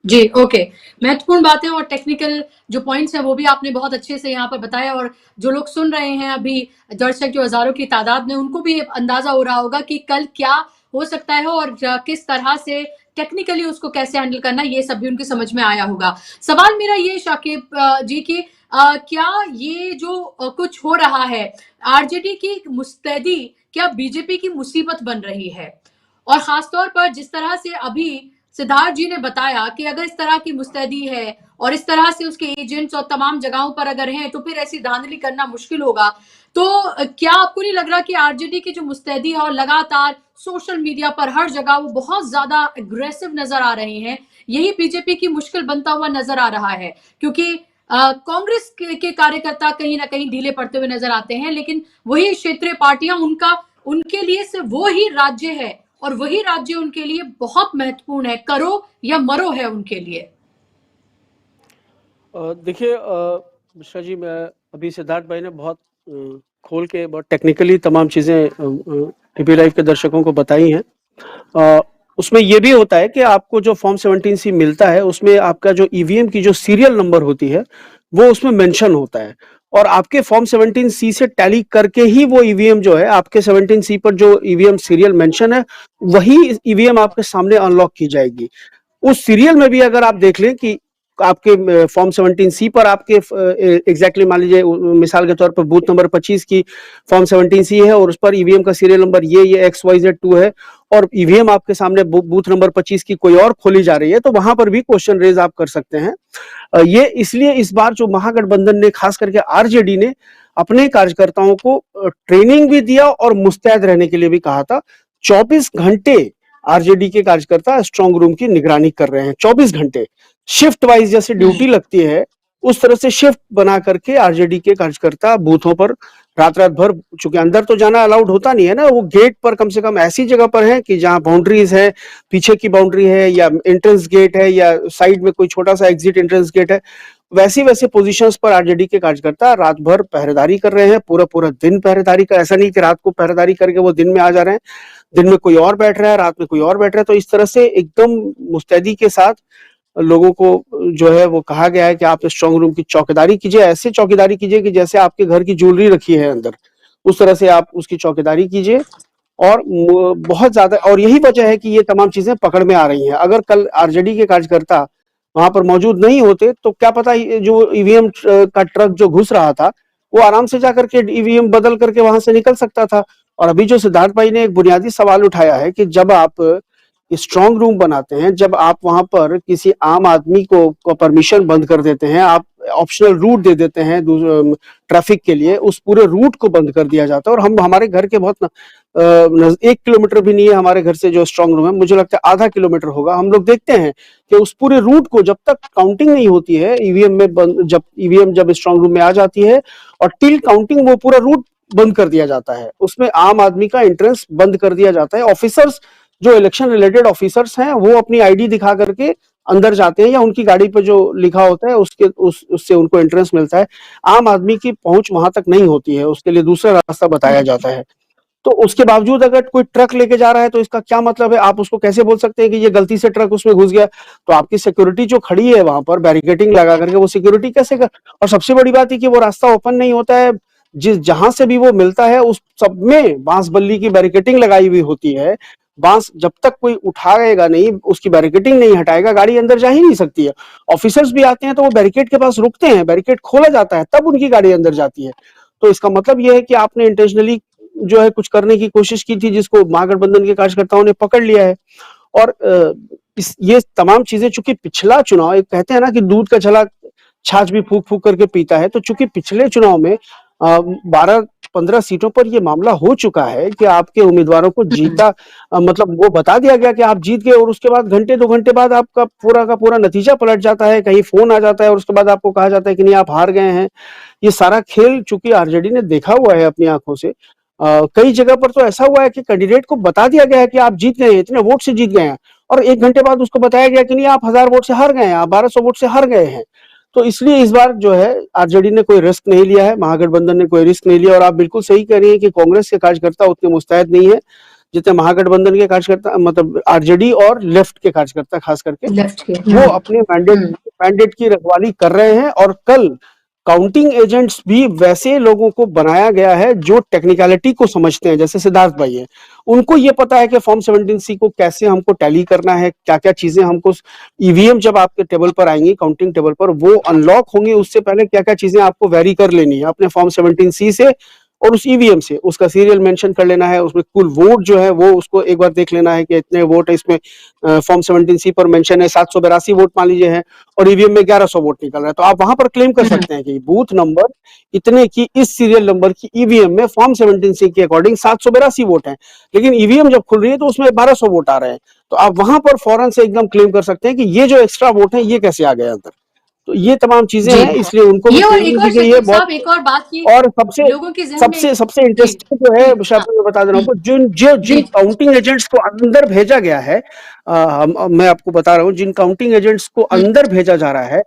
जी, ओके। महत्वपूर्ण बातें और टेक्निकल जो पॉइंट्स हैं वो भी आपने बहुत अच्छे से यहाँ पर बताया, और जो लोग सुन रहे हैं अभी, दर्शक जो हजारों की तादाद में, उनको भी अंदाजा हो रहा होगा कि कल क्या हो सकता है और किस तरह से टेक्निकली उसको कैसे हैंडल करना, ये सब भी उनकी समझ में आया होगा। सवाल मेरा ये शाकिब जी की, क्या ये जो कुछ हो रहा है, आरजेडी की मुस्तैदी क्या बीजेपी की मुसीबत बन रही है? और खासतौर पर जिस तरह से अभी सिद्धार्थ जी ने बताया कि अगर इस तरह की मुस्तैदी है और इस तरह से उसके एजेंट्स और तमाम जगहों पर अगर हैं तो फिर ऐसी धांधली करना मुश्किल होगा। तो क्या आपको नहीं लग रहा कि आरजेडी की जो मुस्तैदी है और लगातार सोशल मीडिया पर हर जगह वो बहुत ज्यादा अग्रेसिव नजर आ रहे हैं, यही बीजेपी की मुश्किल बनता हुआ नजर आ रहा है? क्योंकि कांग्रेस के कार्यकर्ता कहीं ना कहीं ढीले पड़ते हुए नजर आते हैं, लेकिन वही क्षेत्रीय पार्टियां उनके लिए सिर्फ वो ही राज्य है और वही राज्य उनके लिए बहुत महत्वपूर्ण है, करो या मरो है उनके लिए। देखिए मिश्रा जी, मैं अभी सिद्धार्थ भाई ने बहुत खोल के बहुत टेक्निकली तमाम चीजें टीपी लाइव के दर्शकों को बताई हैं। उसमें ये भी होता है कि आपको जो फॉर्म 17C मिलता है उसमें आपका जो ईवीएम की जो सीरियल नंबर होती है वो उसमें मेंशन होता है, और आपके फॉर्म 17C से टैली करके ही वो ईवीएम जो है आपके 17C पर जो ईवीएम सीरियल मेंशन है वही ईवीएम आपके सामने अनलॉक की जाएगी। उस सीरियल में भी अगर आप देख लें कि आपके फॉर्म 17C पर आपके एग्जैक्टली मान लीजिए मिसाल के तौर पर बूथ नंबर 25 की फॉर्म 17C है और उस पर ईवीएम का सीरियल नंबर ये XYZ2 है, और ईवीएम आपके सामने बूथ नंबर 25 की कोई और खोली जा रही है, तो वहां पर भी क्वेश्चन रेज आप कर सकते हैं। ये इसलिए इस बार जो महागठबंधन ने खास करके आरजेडी ने अपने कार्यकर्ताओं को ट्रेनिंग भी दिया और मुस्तैद रहने के लिए भी कहा था। 24 घंटे आरजेडी के कार्यकर्ता स्ट्रांग रूम की निगरानी कर रहे हैं। 24 घंटे शिफ्ट वाइज जैसे ड्यूटी लगती है उस तरह से शिफ्ट बना करके आरजेडी के कार्यकर्ता बूथों पर रात भर, चूंकि अंदर तो जाना अलाउड होता नहीं है ना, वो गेट पर कम से कम ऐसी जगह पर है कि जहां बाउंड्रीज है, पीछे की बाउंड्री है या एंट्रेंस गेट है या साइड में कोई छोटा सा एग्जिट एंट्रेंस गेट है, वैसे पोजीशंस पर आरजेडी के कार्यकर्ता रात भर पहरेदारी कर रहे हैं। पूरा दिन पहरेदारी का, ऐसा नहीं कि रात को पहरेदारी करके वो दिन में आ जा रहे हैं, दिन में कोई और बैठ रहा है, रात में कोई और बैठ रहा है। तो इस तरह से एकदम मुस्तैदी के साथ लोगों को जो है वो कहा गया है कि आप स्ट्रांग रूम की चौकीदारी कीजिए, ऐसे चौकीदारी कीजिए कि जैसे आपके घर की ज्वेलरी रखी है अंदर, उस तरह से आप उसकी चौकीदारी कीजिए। और बहुत ज्यादा, और यही वजह है कि ये तमाम चीजें पकड़ में आ रही हैं। अगर कल आरजेडी के कार्यकर्ता वहां पर मौजूद नहीं होते तो क्या पता जो ईवीएम का ट्रक जो घुस रहा था वो आराम से जाकर के ईवीएम बदल करके वहां से निकल सकता था। और अभी जो सिद्धार्थ भाई ने एक बुनियादी सवाल उठाया है कि जब आप स्ट्रांग रूम बनाते हैं, जब आप वहां पर किसी आम आदमी को परमिशन बंद कर देते हैं, आप ऑप्शनल रूट दे देते हैं ट्रैफिक के लिए, उस पूरे रूट को बंद कर दिया जाता है। और हम हमारे घर के बहुत 1 किलोमीटर भी नहीं है हमारे घर से जो स्ट्रांग रूम है, मुझे लगता है आधा किलोमीटर होगा। हम लोग देखते हैं कि उस पूरे रूट को जब तक काउंटिंग नहीं होती है ईवीएम में, जब ईवीएम जब स्ट्रांग रूम में आ जाती है और टिल काउंटिंग वो पूरा रूट बंद कर दिया जाता है, उसमें आम आदमी का एंट्रेंस बंद कर दिया जाता है। ऑफिसर्स जो इलेक्शन रिलेटेड ऑफिसर्स हैं वो अपनी आईडी दिखा करके अंदर जाते हैं या उनकी गाड़ी पर जो लिखा होता है उससे उनको एंट्रेंस मिलता है। आम आदमी की पहुंच वहां तक नहीं होती है, उसके लिए दूसरा रास्ता बताया जाता है। तो उसके बावजूद अगर कोई ट्रक लेके जा रहा है तो इसका क्या मतलब है? आप उसको कैसे बोल सकते हैं कि ये गलती से ट्रक उसमें घुस गया? तो आपकी सिक्योरिटी जो खड़ी है वहां पर बैरिकेडिंग लगा करके, वो सिक्योरिटी कैसे कर? और सबसे बड़ी बात है कि वो रास्ता ओपन नहीं होता है, जहां से भी वो मिलता है उस सब में बांस बल्ली की बैरिकेडिंग लगाई हुई होती है। बांस जब तक कोई उठाएगा नहीं, उसकी बैरिकेडिंग नहीं हटाएगा, गाड़ी अंदर जा ही नहीं सकती है। ऑफिसर्स भी आते हैं तो वो बैरिकेड के पास रुकते हैं, बैरिकेड खोला जाता है तब उनकी गाड़ी अंदर जाती है। तो इसका मतलब यह है कि आपने इंटेंशनली जो है कुछ करने की कोशिश की थी, जिसको महागठबंधन के कार्यकर्ताओं ने पकड़ लिया है। और ये तमाम चीजें, चूंकि पिछला चुनाव, एक कहते हैं ना कि दूध का छला छाछ भी फूक फूक करके पीता है, तो चूंकि पिछले चुनाव में 12-15 सीटों पर यह मामला हो चुका है कि आपके उम्मीदवारों को जीता, मतलब वो बता दिया गया कि आप जीत गए, और उसके बाद घंटे 2 घंटे बाद आपका पूरा का पूरा नतीजा पलट जाता है, कहीं फोन आ जाता है और उसके बाद आपको कहा जाता है कि नहीं, आप हार गए हैं। ये सारा खेल चूंकि आरजेडी ने देखा हुआ है अपनी आंखों से, कई जगह पर तो ऐसा हुआ है कि कैंडिडेट को बता दिया गया है कि आप जीत गए हैं, इतने वोट से जीत गए हैं, और 1 घंटे बाद उसको बताया गया कि नहीं, आप 1000 वोट से हार गए हैं, आप 1200 वोट से हार गए हैं। तो इसलिए इस बार जो है आरजेडी ने कोई रिस्क नहीं लिया है, महागठबंधन ने कोई रिस्क नहीं लिया। और आप बिल्कुल सही कह रही हैं कि कांग्रेस के कार्यकर्ता उतने मुस्तैद नहीं है जितने महागठबंधन के कार्यकर्ता, मतलब आरजेडी और लेफ्ट के कार्यकर्ता खास करके, वो अपने मैंडेट की रखवाली कर रहे हैं। और कल काउंटिंग एजेंट्स भी वैसे लोगों को बनाया गया है जो टेक्निकलिटी को समझते हैं, जैसे सिद्धार्थ भाई है, उनको ये पता है कि फॉर्म 17C को कैसे हमको टैली करना है, क्या क्या चीजें हमको, ईवीएम जब आपके टेबल पर आएंगी, काउंटिंग टेबल पर वो अनलॉक होंगी, उससे पहले क्या क्या चीजें आपको वेरी कर लेनी है अपने फॉर्म 17C से और उस ईवीएम से उसका सीरियल मेंशन कर लेना है, उसमें कुल वोट जो है वो उसको एक बार देख लेना है कि इतने वोट है इसमें, फॉर्म 17C पर मेंशन है 782 वोट मान लीजिए है और ईवीएम में 1100 वोट निकल रहा है, तो आप वहां पर क्लेम कर सकते हैं कि बूथ नंबर इतने की इस सीरियल नंबर की ईवीएम में फॉर्म 17C के अकॉर्डिंग 782 वोट है, लेकिन ईवीएम जब खुल रही है तो उसमें 1200 वोट आ रहे हैं, तो आप वहां पर फौरन से एकदम क्लेम कर सकते हैं कि ये जो एक्स्ट्रा वोट है ये कैसे आ गए अंदर। तो ये तमाम चीजें जी हैं, इसलिए उनको भी ये और ट्रेनिंग एक दी और गई है शकील बहुत। साहब, एक और बात की और सबसे लोगों के जहन में। सबसे सबसे जी इंटरेस्टिंग जो है हाँ मैं बता दे रहा हूँ, जिन जी काउंटिंग एजेंट्स को अंदर भेजा गया है, मैं आपको बता रहा हूँ, जिन काउंटिंग एजेंट्स को अंदर भेजा जा रहा है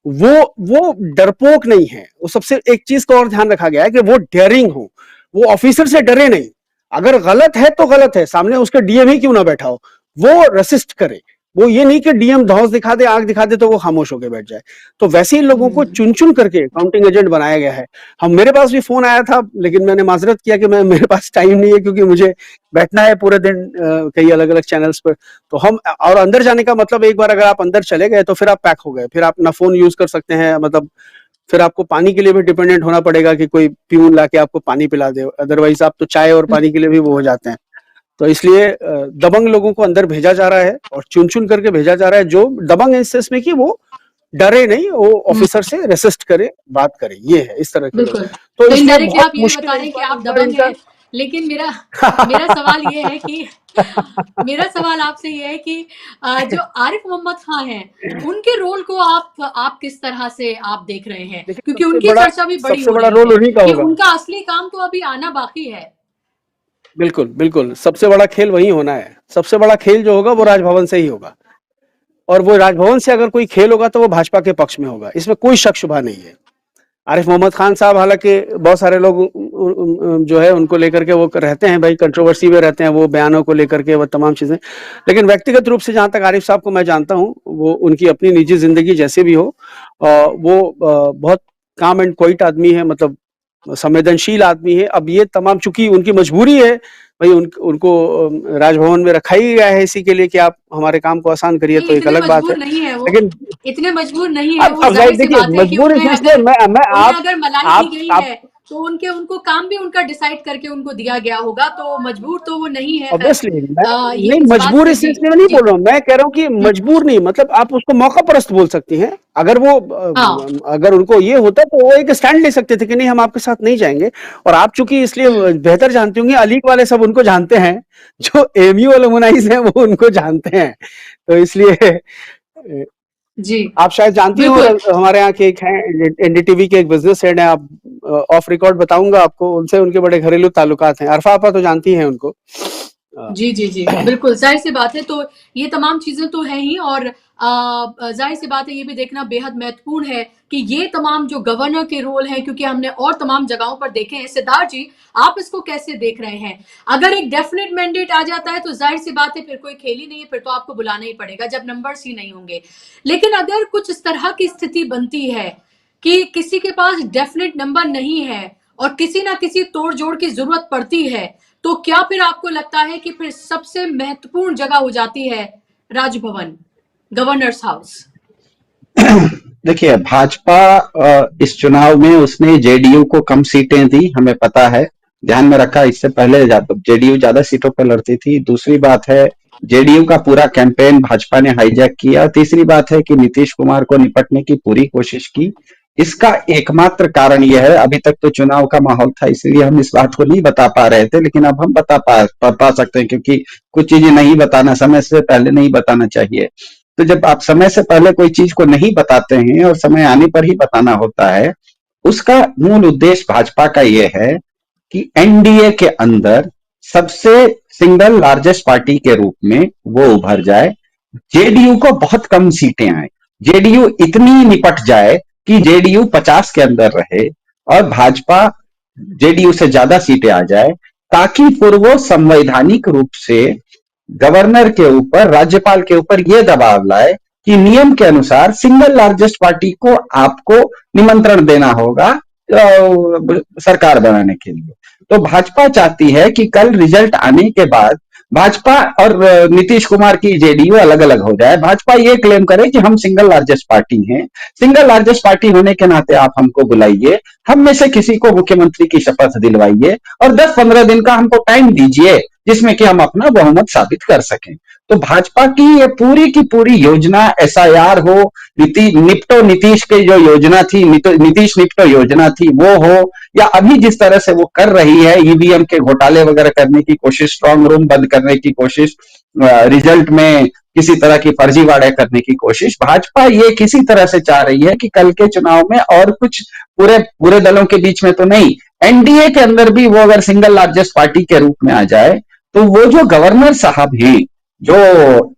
वो डरपोक नहीं है। वो सबसे एक चीज का और ध्यान रखा गया है कि वो डेयरिंग हो, वो ऑफिसर से डरे नहीं। अगर गलत है तो गलत है, सामने उसके डीएम ही क्यों ना बैठा हो, वो रेसिस्ट करे। वो ये नहीं कि डीएम धौंस दिखा दे, आंख दिखा दे तो वो खामोश होकर बैठ जाए। तो वैसे ही लोगों को चुन चुन करके काउंटिंग एजेंट बनाया गया है। हम मेरे पास भी फोन आया था, लेकिन मैंने माजरत किया कि मेरे पास टाइम नहीं है, क्योंकि मुझे बैठना है पूरे दिन कई अलग अलग चैनल्स पर। तो हम और अंदर जाने का मतलब, एक बार अगर आप अंदर चले गए तो फिर आप पैक हो गए, फिर आप ना फोन यूज कर सकते हैं, मतलब फिर आपको पानी के लिए भी डिपेंडेंट होना पड़ेगा कि कोई प्यून लाके आपको पानी पिला दे, अदरवाइज आप तो चाय और पानी के लिए भी वो हो जाते हैं। तो इसलिए दबंग लोगों को अंदर भेजा जा रहा है और चुन चुन करके भेजा जा रहा है, जो दबंग इंस्टेंस में कि वो डरे नहीं, वो ऑफिसर से रेसिस्ट करे, बात करे, ये है इस तरह के लोग। बिल्कुल। तो तो इसलिए इनडायरेक्टली बहुत आप ये भी मुश्किल बता है रहे इस हैं कि बार आप इस बार दबंग इनका। हैं, लेकिन मेरा मेरा सवाल ये है कि मेरा सवाल आपसे ये है कि जो आरिफ मोहम्मद खान हैं, उनके रोल को आप किस तरह से आप देख रहे हैं? देखिए क्योंकि उनकी चर्चा भी बड़ी सबसे हो बड़ा रही रोल है उन्हीं का कि होगा। उनका असली काम तो अभी आना बाकी है। बिल्कुल बिल्कुल, सबसे बड़ा खेल वही होना है। सबसे बड़ा खेल जो होगा वो राजभवन से ही होगा, और वो राजभवन से अगर कोई खेल होगा तो वो भाजपा के पक्ष में होगा, इसमें कोई शक शुबा नहीं है। आरिफ मोहम्मद खान साहब, हालांकि बहुत सारे लोग जो है उनको लेकर के वो रहते हैं, भाई कंट्रोवर्सी में रहते हैं, वो बयानों को लेकर के वो तमाम चीजें, लेकिन व्यक्तिगत रूप से जहां तक आरिफ साहब को मैं जानता हूं, वो उनकी अपनी निजी जिंदगी जैसे भी हो, वो बहुत काम एंड क्वाइट आदमी है, मतलब संवेदनशील आदमी है। अब ये तमाम चूंकि उनकी मजबूरी है, भाई उनको राजभवन में रखा ही गया है इसी के लिए कि आप हमारे काम को आसान करिए, नहीं, तो एक इतने अलग बात है। मजबूर नहीं है वो, लेकिन इतने मजबूर नहीं है वो, अब जाहिर जाहिर सी देखिए, बात है कि मजबूर उन्हें इसलिए अगर मैं उन्हें अगर मलाई दी गई आप है तो उनको काम भी उनका डिसाइड करके उनको दिया गया होगा, तो मजबूर तो वो नहीं है। खैर ऑब्वियसली मैं ये नहीं, इस बात मजबूर से इस जी सिलसिले में नहीं जी बोल रहा हूँ, मैं कह रहा हूँ कि मजबूर नहीं, मतलब आप उसको मौका परस्त बोल सकती हैं। अगर वो हाँ अगर उनको ये होता तो वो एक स्टैंड ले सकते थे कि नहीं हम आपके साथ नहीं जाएंगे। और आप चूंकि इसलिए बेहतर जानती होंगी, अलीग वाले सब उनको जानते हैं, जो एमयू अलुमनाइज हैं वो उनको जानते हैं, तो इसलिए जी आप शायद जानती हो, बिल्कुल हमारे यहाँ के एक हैं एनडीटीवी के, एक बिजनेस हेड हैं, आप ऑफ रिकॉर्ड बताऊंगा आपको, उनसे उनके बड़े घरेलू ताल्लुकात हैं। अरफा आपा तो जानती हैं उनको। जी जी जी बिल्कुल, जाहिर सी बात है। तो ये तमाम चीजें तो हैं ही, और जाहिर सी बात है ये भी देखना बेहद महत्वपूर्ण है कि ये तमाम जो गवर्नर के रोल हैं, क्योंकि हमने और तमाम जगहों पर देखे हैं। सिद्धार्थ जी, आप इसको कैसे देख रहे हैं? अगर एक डेफिनेट मैंडेट आ जाता है तो जाहिर सी बात है फिर कोई खेल ही नहीं है, फिर तो आपको बुलाना ही पड़ेगा जब नंबर्स ही नहीं होंगे। लेकिन अगर कुछ इस तरह की स्थिति बनती है कि किसी के पास डेफिनेट नंबर नहीं है और किसी ना किसी तोड़ जोड़ की जरूरत पड़ती है, तो क्या फिर आपको लगता है कि फिर सबसे महत्वपूर्ण जगह हो जाती है राजभवन, गवर्नर्स हाउस? देखिए, भाजपा इस चुनाव में उसने जेडीयू को कम सीटें दी, हमें पता है, ध्यान में रखा। इससे पहले जेडीयू ज्यादा सीटों पर लड़ती थी। दूसरी बात है, जेडीयू का पूरा कैंपेन भाजपा ने हाईजैक किया। तीसरी बात है कि नीतीश कुमार को निपटने की पूरी कोशिश की। इसका एकमात्र कारण यह है, अभी तक तो चुनाव का माहौल था इसलिए हम इस बात को नहीं बता पा रहे थे, लेकिन अब हम बता पा सकते हैं, क्योंकि कुछ चीजें नहीं बताना, समय से पहले नहीं बताना चाहिए। तो जब आप समय से पहले कोई चीज को नहीं बताते हैं और समय आने पर ही बताना होता है, उसका मूल उद्देश्य भाजपा का यह है कि एनडीए के अंदर सबसे सिंगल लार्जेस्ट पार्टी के रूप में वो उभर जाए, जेडीयू को बहुत कम सीटें आए, जेडीयू इतनी निपट जाए कि जेडीयू 50 के अंदर रहे और भाजपा जेडीयू से ज्यादा सीटें आ जाए, ताकि फिर वो संवैधानिक रूप से गवर्नर के ऊपर, राज्यपाल के ऊपर यह दबाव लाए कि नियम के अनुसार सिंगल लार्जेस्ट पार्टी को आपको निमंत्रण देना होगा सरकार बनाने के लिए। तो भाजपा चाहती है कि कल रिजल्ट आने के बाद भाजपा और नीतीश कुमार की जेडीयू अलग अलग हो जाए, भाजपा ये क्लेम करे कि हम सिंगल लार्जेस्ट पार्टी हैं, सिंगल लार्जेस्ट पार्टी होने के नाते आप हमको बुलाइए, हम में से किसी को मुख्यमंत्री की शपथ दिलवाइए और 10-15 दिन का हमको टाइम दीजिए जिसमें कि हम अपना बहुमत साबित कर सकें। तो भाजपा की ये पूरी की पूरी योजना, एसआईआर हो, निपटो नीतीश की जो योजना थी, नीतीश निपटो योजना थी वो हो, या अभी जिस तरह से वो कर रही है ईवीएम के घोटाले वगैरह करने की कोशिश, स्ट्रांग रूम बंद करने की कोशिश, रिजल्ट में किसी तरह की फर्जीवाड़े करने की कोशिश, भाजपा ये किसी तरह से चाह रही है कि कल के चुनाव में और कुछ पूरे दलों के बीच में तो नहीं, एनडीए के अंदर भी वो अगर सिंगल लार्जेस्ट पार्टी के रूप में आ जाए तो वो जो गवर्नर साहब हैं जो,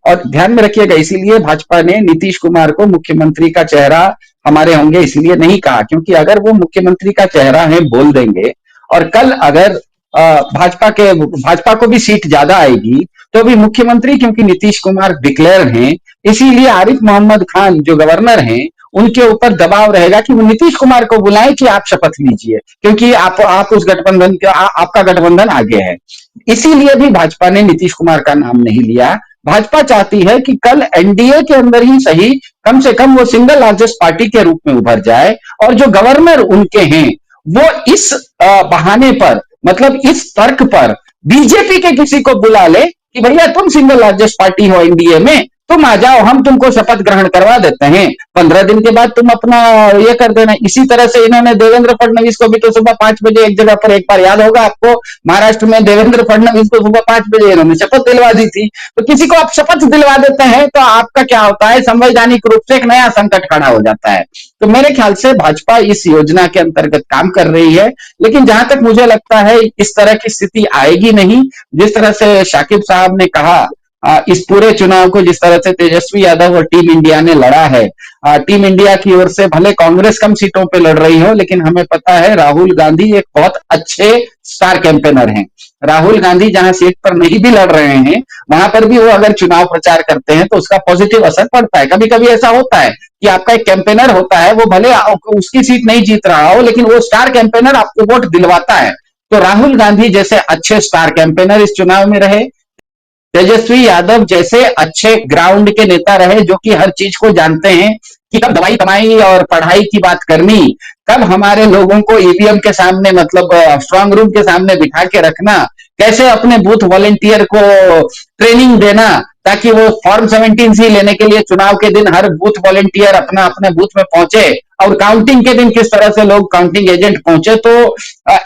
और ध्यान में रखिएगा इसीलिए भाजपा ने नीतीश कुमार को मुख्यमंत्री का चेहरा हमारे होंगे इसलिए नहीं कहा, क्योंकि अगर वो मुख्यमंत्री का चेहरा है बोल देंगे और कल अगर भाजपा को भी सीट ज्यादा आएगी तो भी मुख्यमंत्री, क्योंकि नीतीश कुमार डिक्लेयर हैं, इसीलिए आरिफ मोहम्मद खान जो गवर्नर हैं उनके ऊपर दबाव रहेगा कि वो नीतीश कुमार को बुलाएं कि आप शपथ लीजिए, क्योंकि आप उस गठबंधन का, आपका गठबंधन आगे है। इसीलिए भी भाजपा ने नीतीश कुमार का नाम नहीं लिया। भाजपा चाहती है कि कल एनडीए के अंदर ही सही, कम से कम वो सिंगल लार्जेस्ट पार्टी के रूप में उभर जाए और जो गवर्नर उनके हैं वो इस बहाने पर, मतलब इस तर्क पर बीजेपी के किसी को बुला ले कि भैया तुम सिंगल लार्जेस्ट पार्टी हो एनडीए में, तुम आ जाओ, हम तुमको शपथ ग्रहण करवा देते हैं, 15 दिन के बाद तुम अपना ये कर देना। इसी तरह से इन्होंने देवेंद्र फडणवीस को भी तो सुबह 5 बजे एक जगह पर, एक बार याद होगा आपको, महाराष्ट्र में देवेंद्र फडणवीस को सुबह 5 बजे इन्होंने शपथ दिलवा दी थी। तो किसी को आप शपथ दिलवा देते हैं तो आपका क्या होता है, संवैधानिक रूप से एक नया संकट खड़ा हो जाता है। तो मेरे ख्याल से भाजपा इस योजना के अंतर्गत काम कर रही है, लेकिन जहां तक मुझे लगता है इस तरह की स्थिति आएगी नहीं। जिस तरह से शाकिब साहब ने कहा, इस पूरे चुनाव को जिस तरह से तेजस्वी यादव और टीम इंडिया ने लड़ा है, टीम इंडिया की ओर से भले कांग्रेस कम सीटों पे लड़ रही हो, लेकिन हमें पता है राहुल गांधी एक बहुत अच्छे स्टार कैंपेनर हैं। राहुल गांधी जहां सीट पर नहीं भी लड़ रहे हैं वहां पर भी वो अगर चुनाव प्रचार करते हैं तो उसका पॉजिटिव असर पड़ता है। कभी कभी ऐसा होता है कि आपका एक कैंपेनर होता है, वो भले उसकी सीट नहीं जीत रहा हो, लेकिन वो स्टार कैंपेनर आपको वोट दिलवाता है। तो राहुल गांधी जैसे अच्छे स्टार कैंपेनर इस चुनाव में रहे, तेजस्वी यादव जैसे अच्छे ग्राउंड के नेता रहे जो कि हर चीज को जानते हैं कि कब दवाई कमाई और पढ़ाई की बात करनी, कब हमारे लोगों को ईवीएम के सामने, मतलब स्ट्रांग रूम के सामने बिठा के रखना, कैसे अपने बूथ वॉलेंटियर को ट्रेनिंग देना ताकि वो फॉर्म 17C लेने के लिए चुनाव के दिन हर बूथ वॉलेंटियर अपना अपने बूथ में पहुंचे, और काउंटिंग के दिन किस तरह से लोग काउंटिंग एजेंट पहुंचे। तो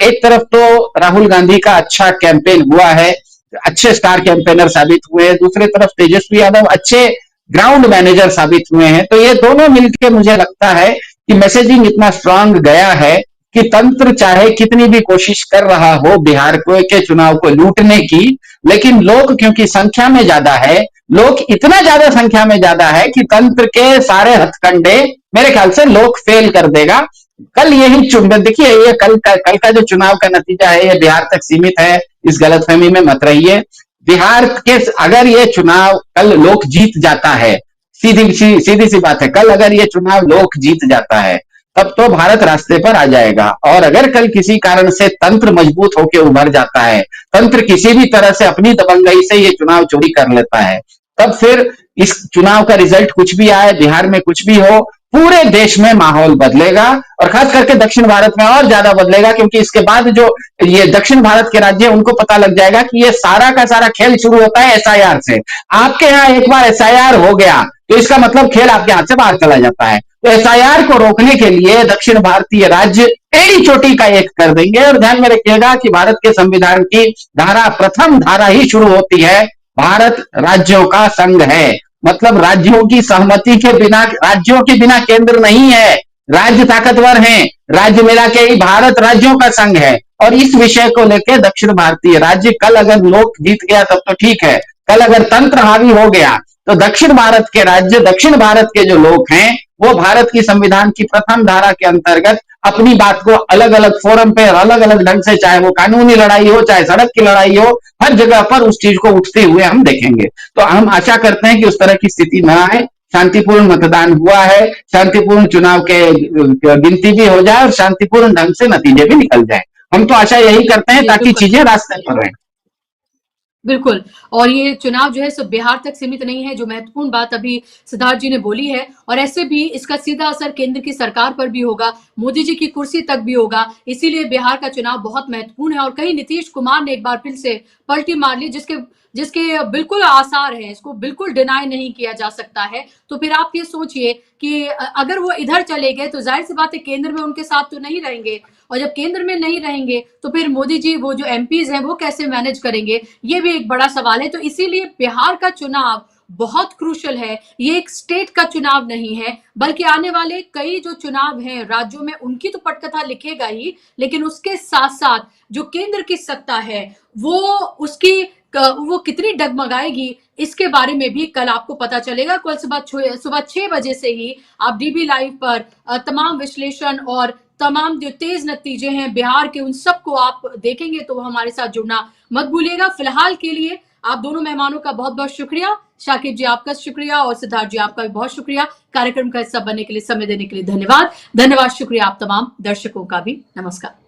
एक तरफ तो राहुल गांधी का अच्छा कैंपेन हुआ है, अच्छे स्टार कैंपेनर साबित हुए हैं, दूसरी तरफ तेजस्वी यादव अच्छे ग्राउंड मैनेजर साबित हुए हैं। तो ये दोनों मिलकर मुझे लगता है कि मैसेजिंग इतना स्ट्रांग गया है कि तंत्र चाहे कितनी भी कोशिश कर रहा हो बिहार के चुनाव को लूटने की, लेकिन लोग क्योंकि संख्या में ज्यादा है, लोग इतना ज्यादा संख्या में ज्यादा है कि तंत्र के सारे हथकंडे मेरे ख्याल से लोग फेल कर देगा। कल यही देखिए, ये कल का जो चुनाव का नतीजा है ये बिहार तक सीमित है, इस गलतफहमी में मत रहिए। बिहार के अगर ये चुनाव कल लोक जीत जाता है, सीधी सी बात है, कल अगर ये चुनाव लोक जीत जाता है तब तो भारत रास्ते पर आ जाएगा। और अगर कल किसी कारण से तंत्र मजबूत होकर उभर जाता है, तंत्र किसी भी तरह से अपनी दबंगई से ये चुनाव चोरी कर लेता है, तब फिर इस चुनाव का रिजल्ट कुछ भी आए, बिहार में कुछ भी हो, पूरे देश में माहौल बदलेगा और खास करके दक्षिण भारत में और ज्यादा बदलेगा, क्योंकि इसके बाद जो ये दक्षिण भारत के राज्य है उनको पता लग जाएगा कि ये सारा का सारा खेल शुरू होता है एसआईआर से। आपके यहाँ एक बार एसआईआर हो गया तो इसका मतलब खेल आपके हाथ से बाहर चला जाता है। तो एसआईआर को रोकने के लिए दक्षिण भारतीय राज्य एड़ी चोटी का एक कर देंगे। और ध्यान में रखिएगा कि भारत के संविधान की प्रथम धारा ही शुरू होती है, भारत राज्यों का संघ है, मतलब राज्यों की सहमति के बिना, राज्यों के बिना केंद्र नहीं है, राज्य ताकतवर हैं, राज्य मिला के ही भारत राज्यों का संघ है। और इस विषय को लेकर दक्षिण भारतीय राज्य, कल अगर लोक जीत गया तब तो ठीक है, कल अगर तंत्र हावी हो गया तो दक्षिण भारत के राज्य, दक्षिण भारत के जो लोग हैं वो भारत की संविधान की प्रथम धारा के अंतर्गत अपनी बात को अलग अलग फोरम पे अलग अलग ढंग से, चाहे वो कानूनी लड़ाई हो चाहे सड़क की लड़ाई हो, हर जगह पर उस चीज को उठते हुए हम देखेंगे। तो हम आशा करते हैं कि उस तरह की स्थिति न आए, शांतिपूर्ण मतदान हुआ है, शांतिपूर्ण चुनाव के गिनती भी हो जाए और शांतिपूर्ण ढंग से नतीजे भी निकल जाए। हम तो आशा यही करते हैं ताकि चीजें रास्ते पर रहें। बिल्कुल। और ये चुनाव जो है सिर्फ बिहार तक सीमित नहीं है, जो महत्वपूर्ण बात अभी सिद्धार्थ जी ने बोली है, और ऐसे भी इसका सीधा असर केंद्र की सरकार पर भी होगा, मोदी जी की कुर्सी तक भी होगा। इसीलिए बिहार का चुनाव बहुत महत्वपूर्ण है और कहीं नीतीश कुमार ने एक बार फिर से पलटी मार ली, जिसके जिसके बिल्कुल आसार हैं, इसको बिल्कुल डिनाई नहीं किया जा सकता है। तो फिर आप ये सोचिए कि अगर वो इधर चले गए तो ज़ाहिर-सी बात है केंद्र में उनके साथ तो नहीं रहेंगे, और जब केंद्र में नहीं रहेंगे तो फिर मोदी जी वो जो एमपीज़ हैं वो कैसे मैनेज करेंगे? ये भी एक बड़ा सवाल है। तो इसीलिए बिहार का चुनाव बहुत क्रूशियल है। ये एक स्टेट का चुनाव नहीं है, बल्कि आने वाले कई जो चुनाव हैं राज्यों में उनकी तो पटकथा लिखेगा ही, लेकिन उसके साथ-साथ जो केंद्र की सत्ता है वो उसकी वो कितनी डगमगाएगी इसके बारे में भी कल आपको पता चलेगा। कल सुबह 6 बजे से ही आप डीबी लाइव पर तमाम विश्लेषण और तमाम जो तेज नतीजे हैं बिहार के उन सबको आप देखेंगे, तो हमारे साथ जुड़ना मत भूलिएगा। फिलहाल के लिए आप दोनों मेहमानों का बहुत-बहुत शुक्रिया। शाकिब जी आपका शुक्रिया और सिद्धार्थ जी आपका भी बहुत शुक्रिया। कार्यक्रम का हिस्सा बनने के लिए, समय देने के लिए धन्यवाद। धन्यवाद, शुक्रिया आप तमाम दर्शकों का भी। नमस्कार।